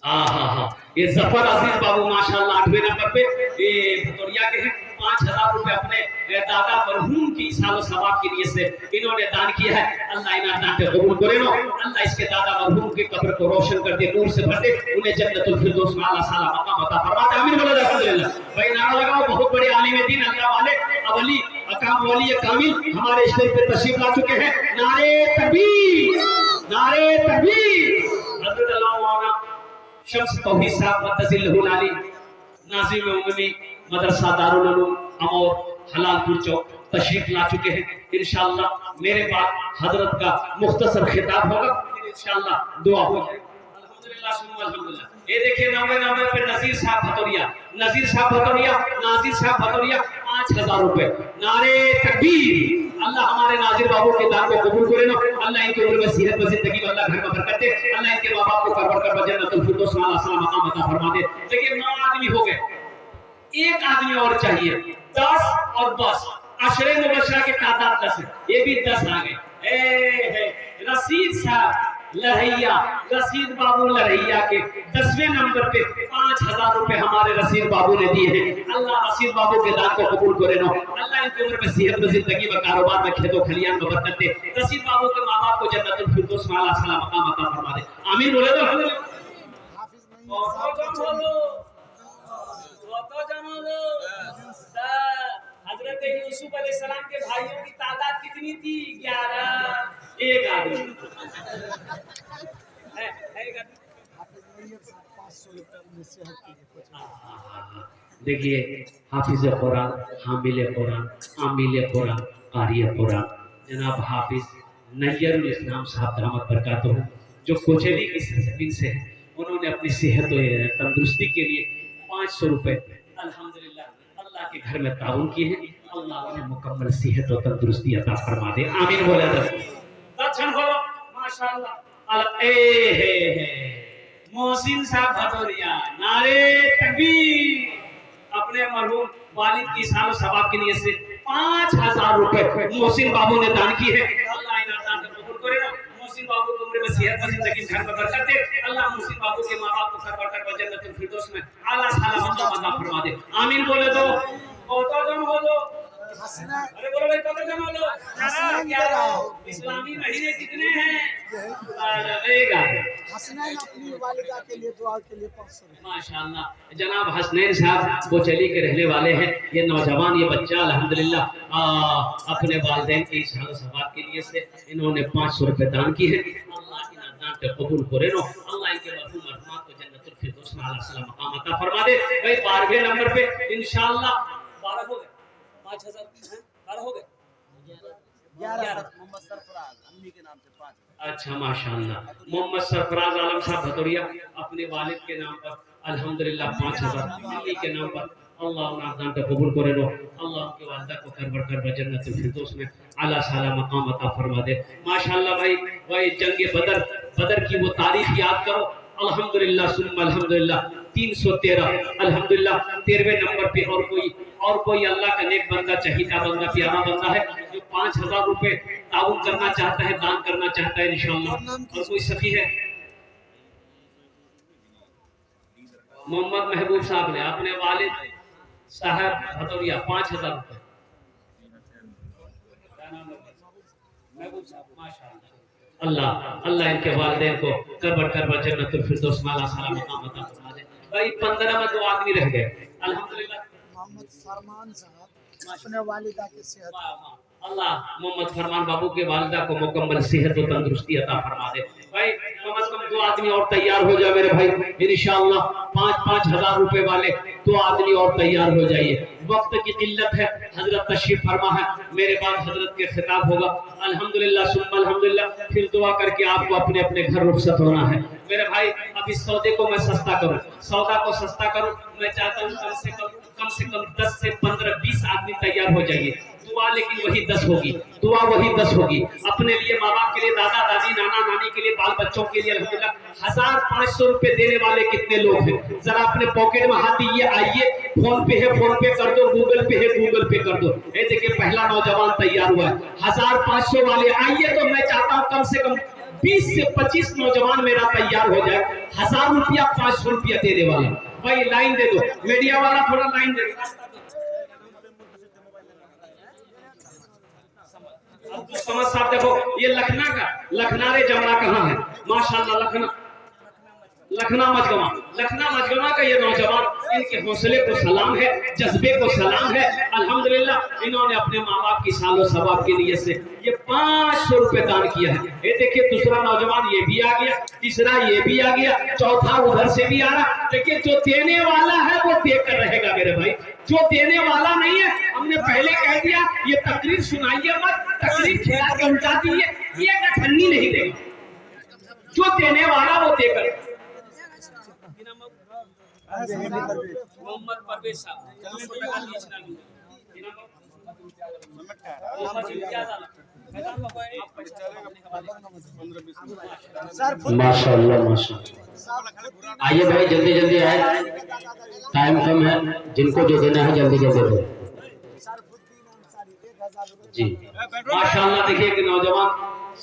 हाँ, ये जफर अजीज बाबू माशाल्लाह 8वें नंबर पे, ये भतौरिया के हैं। 5000 रुपए अपने दादा मरहूम की सालो सवाब के लिए से इन्होंने दान किया है। अल्लाह इन्हें दान पे कबूल करे नो, अल्लाह इसके दादा मरहूम की कब्र को रोशन कर दे, नूर से भर दे, उन्हें जन्नतुल फिरदौस में आला साला मकाम अता फरमा दे। आमीन बोलो अल्हम्दुलिल्लाह। भाई नारा लगाओ, बहुत बड़े आलिम दीन अल्लाह वाले अवली अकाम वली कामिल हमारे स्टेज पे तशरीफ ला चुके हैं। नारे तकबीर, नारे तकबीर। हजरत अल्लाह मौलाना शम्स तौहीद साहब मुतज़िल्लहुल आली नाज़िम उम्मी मदरसा दारुल उलूम अमौर हलालपुर चौक तशरीफ ला चुके हैं। इंशाअल्लाह मेरे बाद हजरत का मुख्तसर खिताब होगा, इंशाअल्लाह दुआ हो जाए। अल्हम्दुलिल्लाह सुम्मा अल्हम्दुलिल्लाह। ये देखिए 90 नंबर पे नजीर साहब भतौरिया, नजीर साहब भतौरिया, नाजिर साहब भतौरिया 5000 रुपए। नारे तकबीर। अल्लाह हमारे नाजिर बाबू के दान को कबूल करे ना, अल्लाह इनके उम्र में सेहत में जिंदगी में अल्लाह घर में बरकत दे, अल्लाह इनके मां बाप को करवर कर जन्नतुल फिरदौस में आला साला मकाम अता फरमा दे। देखिए 9 आदमी हो गए, एक आदमी और चाहिए। 10 और 10 अशरे मुबशरा के तादाद 10 है, ये भी 10 आ गए। रशीद साहब लरैया, रशीद बाबू लरैया के 10वें नंबर पे 5000 रुपए हमारे रशीद बाबू ने दिए हैं। अल्लाह रशीद बाबू के दान को कबूल करे नो, अल्लाह इनकी उम्र में सेहत में जिंदगी में कारोबार में खेतों खलियान में बरकत दे, रशीद बाबू के माँ बाप को जन्नतुल फिरदौस में आला साला मकाम अता फरमा दे। आमीन बोले तो हजरत यूसुफ अलैहिस्सलाम के भाइयों की तादाद कितनी थी? 11। एक आदमी देखिए हाफिज कुरान, हामिल कुरान, आमिल कुरान, कारी कुरान जनाब हाफिज नैयरुल इस्लाम साहब दामत बरकातहू, जो कोचेली की सरजमीन से है, उन्होंने अपनी सेहत और तंदुरुस्ती के लिए 500 रुपए अल्हम्दुलिल्लाह अल्लाह के घर में ताउन किए हैं। अल्लाह उन्हें मुकम्मल सेहत और तंदुरुस्ती अता फरमा दे। आमीन बोला माशाअल्लाह। मोहसिन साहब भदौरिया, नारे तकबीर। अपने मरहूम वालिद की सालो सवाब की नियत से 5000 रुपए मोहसिन बाबू ने दान किए हैं। अल्लाह इन दान को कबूल करे ना, मोहसिन बाबू को उम्र में सेहत में जिंदगी घर में बरकत दे, अल्लाह मोहसिन बाबू के मां बाप को कर बरकत जन्नतुल फिरदौस में आला साला मकाम अता फरमा दे। आमीन बोले तो जन हो लो। अरे बोलो भाई कत जन हो लो? 11। इस्लामी महीने कितने हैं? हसनैन अपनी वालिदा के लिए दुआ के लिए 500। माशाअल्लाह जनाब हसनैन साहब कोचली के रहने वाले हैं। ये नौजवान ये बच्चा अल्हम्दुलिल्लाह अपने वालिदैन की इशारा सवाब के लिए से इन्होंने 500 रुपए दान की है। अल्लाह की दान पे कबूल करे नो, अल्लाह इनके मरहूम मरहूमात को जन्नतुल फिरदौस में आला साला मकाम अता फरमा दे। भाई 12वें नंबर पे इंशाअल्लाह 12 हो गए, 5000 12 हो गए, 11 मोहम्मद सरफराज अम्मी के नाम से 5। अच्छा माशाअल्लाह मोहम्मद सरफराज आलम साहब भदौरिया अपने वालिद के नाम पर अल्हम्दुलिल्लाह 5000 अम्मी के नाम पर अल्लाह उन्हें दान को कबूल करे नो, अल्लाह उनके वालिदा को करवर कर जन्नतुल फिरदौस में आला साला मकाम अता फरमा दे। माशाअल्लाह भाई जंग बदर की वो तारीख याद करो। अल्हम्दुलिल्लाह सुम्मा अल्हम्दुलिल्लाह 313 अल्हम्दुलिल्लाह 13वें नंबर पे और कोई अल्लाह का नेक बंदा चहीता बंदा प्यारा बंदा है जो 5000 रुपए ताउन करना चाहता है, दान करना चाहता है इंशाअल्लाह। और कोई सखी है मोहम्मद महबूब साहब ने अपने वालिद साहब भदौरिया 5000 रुपए। महबूब साहब माशाअल्लाह अल्लाह अल्लाह इनके वालिदैन को करबर जन्नतुल फिरदौस माला साला मकाम अता फरमा दे। भाई 15 में 2 आदमी रह गए अल्हम्दुलिल्लाह। मोहम्मद फरमान साहब अपने वालिदा की सेहत अल्लाह मोहम्मद फरमान बाबू के वालिदा को मुकम्मल सेहत और तंदुरुस्ती अता फरमा दे। भाई कम से कम 2 आदमी और तैयार हो जाए मेरे भाई इंशाअल्लाह। 5-5 हजार रुपए वाले 2 आदमी और तैयार हो जाइए। वक्त की किल्लत है, हजरत तशरीफ फरमा है, मेरे बाद हजरत के खिताब होगा अल्हम्दुलिल्लाह सुम्मा अल्हम्दुलिल्लाह। फिर दुआ करके आपको अपने अपने घर रुखसत होना है मेरे भाई। अब इस सौदे को मैं सस्ता करूं, सौदा को सस्ता करूं। मैं चाहता हूं कम से कम 10 से 15-20 आदमी तैयार हो जाइए। दुआ लेकिन वही 10 होगी, दुआ वही 10 होगी। अपने लिए, माँ बाप के लिए, दादा दादी, नाना नानी के लिए, बाल बच्चों के लिए अल्हम्दुलिल्लाह। 1500 रुपए देने वाले कितने लोग हैं? जरा अपने पॉकेट में हाथ दीजिए। आइए, फोन पे है, फोन पे कर दो, गूगल पे है, गूगल पे कर दो। ये देखिए पहला नौजवान तैयार हुआ है। 1500 वाले आइए। तो मैं चाहता हूँ कम से कम 20 से 25 नौजवान मेरा तैयार हो जाए। 1000 रुपया 500 रुपया देने वाला। भाई लाइन दे दो, मीडिया वाला थोड़ा लाइन दे दो। समझ साहब देखो, ये लखना का लखनारे जमरा कहाँ है? माशाल्लाह लखना मजगमा का ये नौजवान, इनके हौसले को सलाम है, जज्बे को सलाम है अल्हम्दुलिल्लाह। इन्होंने अपने माँ बाप की सालों सवाब के लिए से ये 500 रुपए दान किया है। ये देखिए दूसरा नौजवान ये भी आ गया, तीसरा ये भी आ गया, चौथा उधर से भी आ रहा। देखिए जो देने वाला है वो देकर रहेगा मेरे भाई, जो देने वाला नहीं है हमने पहले कह दिया। ये तकरीर सुनाइए मत, तकरीर खिला के उल्टा दीजिए, ये गठन्नी नहीं देगा। जो देने वाला वो देकर। मोहम्मद परवेज साहब माशाअल्लाह माशाअल्लाह। आइए भाई जल्दी जल्दी आए, टाइम कम है। जिनको जो देना है जल्दी जल्दी दो जी। माशाअल्लाह देखिए कि नौजवान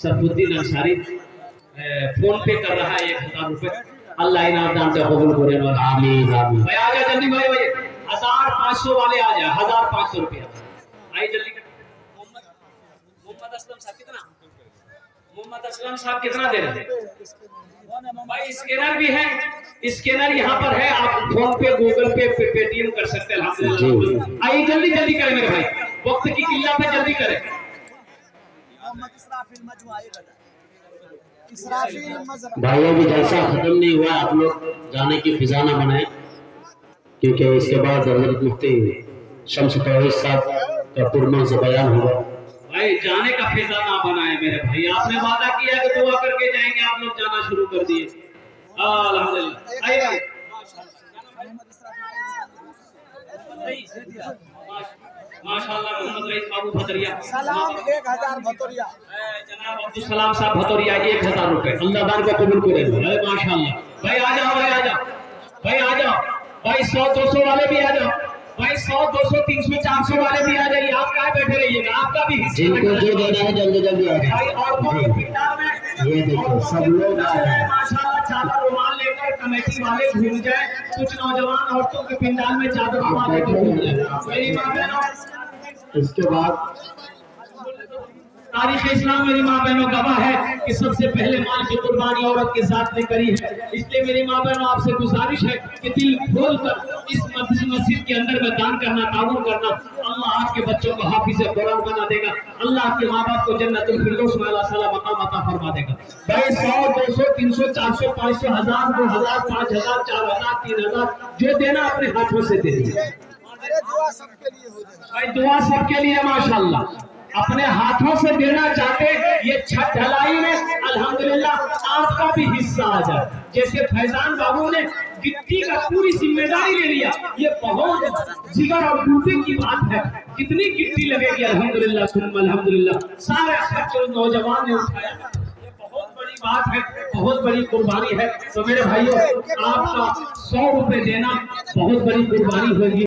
सरफुद्दीन अंसारी फोन पे कर रहा है 1000 रुपए। अल्लाह इनाम दान से कबूल करे और आमीन आमीन। भाई आ जा जल्दी भाई 1500 वाले आ जाए। 1500 रुपया आइए जल्दी। मोहम्मद असलम साहब कितना? मोहम्मद असलम साहब कितना दे रहे हैं? भाई स्कैनर भी है, स्कैनर यहाँ पर है, आप फोन पे, गूगल पे, पेटीएम कर सकते हैं अल्हम्दुलिल्लाह। आइए जल्दी जल्दी करें मेरे भाई, वक्त की किल्लत है, जल्दी करें। भाई अभी जलसा खत्म नहीं हुआ, आप लोग जाने की फिजा ना बनाए, क्योंकि इसके बाद हज़रत मुफ्ती शम्स तौहीद साहब का पुरमा से बयान होगा। भाई जाने का फिजा ना बनाए मेरे भाई, आपने वादा किया कि दुआ करके जाएंगे, आप लोग जाना शुरू कर दिए अल्हम्दुलिल्लाह। आइए भाई माशाअल्लाह। मोहम्मद रईस बाबू भतरिया सलाम 1000 भतोरिया। जनाब अब्दुल सलाम साहब भतोरिया 1000 रुपए। अल्लाह दान को कबूल करे। अरे माशाअल्लाह भाई आ जाओ, भाई आ जाओ, भाई आ जाओ भाई। 100-200 वाले भी आ जाओ भाई, 100-200 300-400 वाले भी आ जाइए। आप कहाँ बैठे रहिएगा, आपका भी हिस्सा जिनको जो देना है जल्दी जल्दी आ जाए। भाई। औरतों के पिंडाल में ये देखो सब लोग आ जाए माशाअल्लाह। चादर रुमाल लेकर कमेटी वाले घूम जाए, कुछ नौजवान औरतों के पिंडाल में चादर रुमाल लेकर घूम जाए। मेरी माँ बहनों, इसके बाद तारीख इस्लाम मेरी माँ बहनों गवाह है कि सबसे पहले माल की कुर्बानी औरत के साथ ने करी है। इसलिए मेरी माँ बहनों आपसे गुजारिश है कि दिल खोल कर इस मस्जिद के अंदर में दान करना, ताउन करना। अल्लाह आपके बच्चों को हाफिज़ कुरान बना देगा, अल्लाह आपके माँ बाप को जन्नतुल फिरदौस में अल्लाह ताला मकाम अता फरमा देगा। भाई 100-200 300 400 500 1000 2000 5000 4000 3000 जो देना अपने हाथों से दे दीजिए। दुआ सबके लिए हो जाए भाई, दुआ सबके लिए माशाअल्लाह। अपने हाथों से देना चाहते ये छत ढलाई में अल्हम्दुलिल्लाह आपका भी हिस्सा आ जाए। जैसे फैजान बाबू ने गिट्टी का पूरी जिम्मेदारी ले लिया, ये बहुत जिगर और बूते की बात है। कितनी गिट्टी लगेगी अल्हम्दुलिल्लाह सुम्मा अल्हम्दुलिल्लाह, सारे खर्च नौजवान ने उठाया। ये बहुत बड़ी बात है, बहुत बड़ी कुर्बानी है। तो मेरे भाइयों आपका 100 रुपए देना बहुत बड़ी कुर्बानी होगी।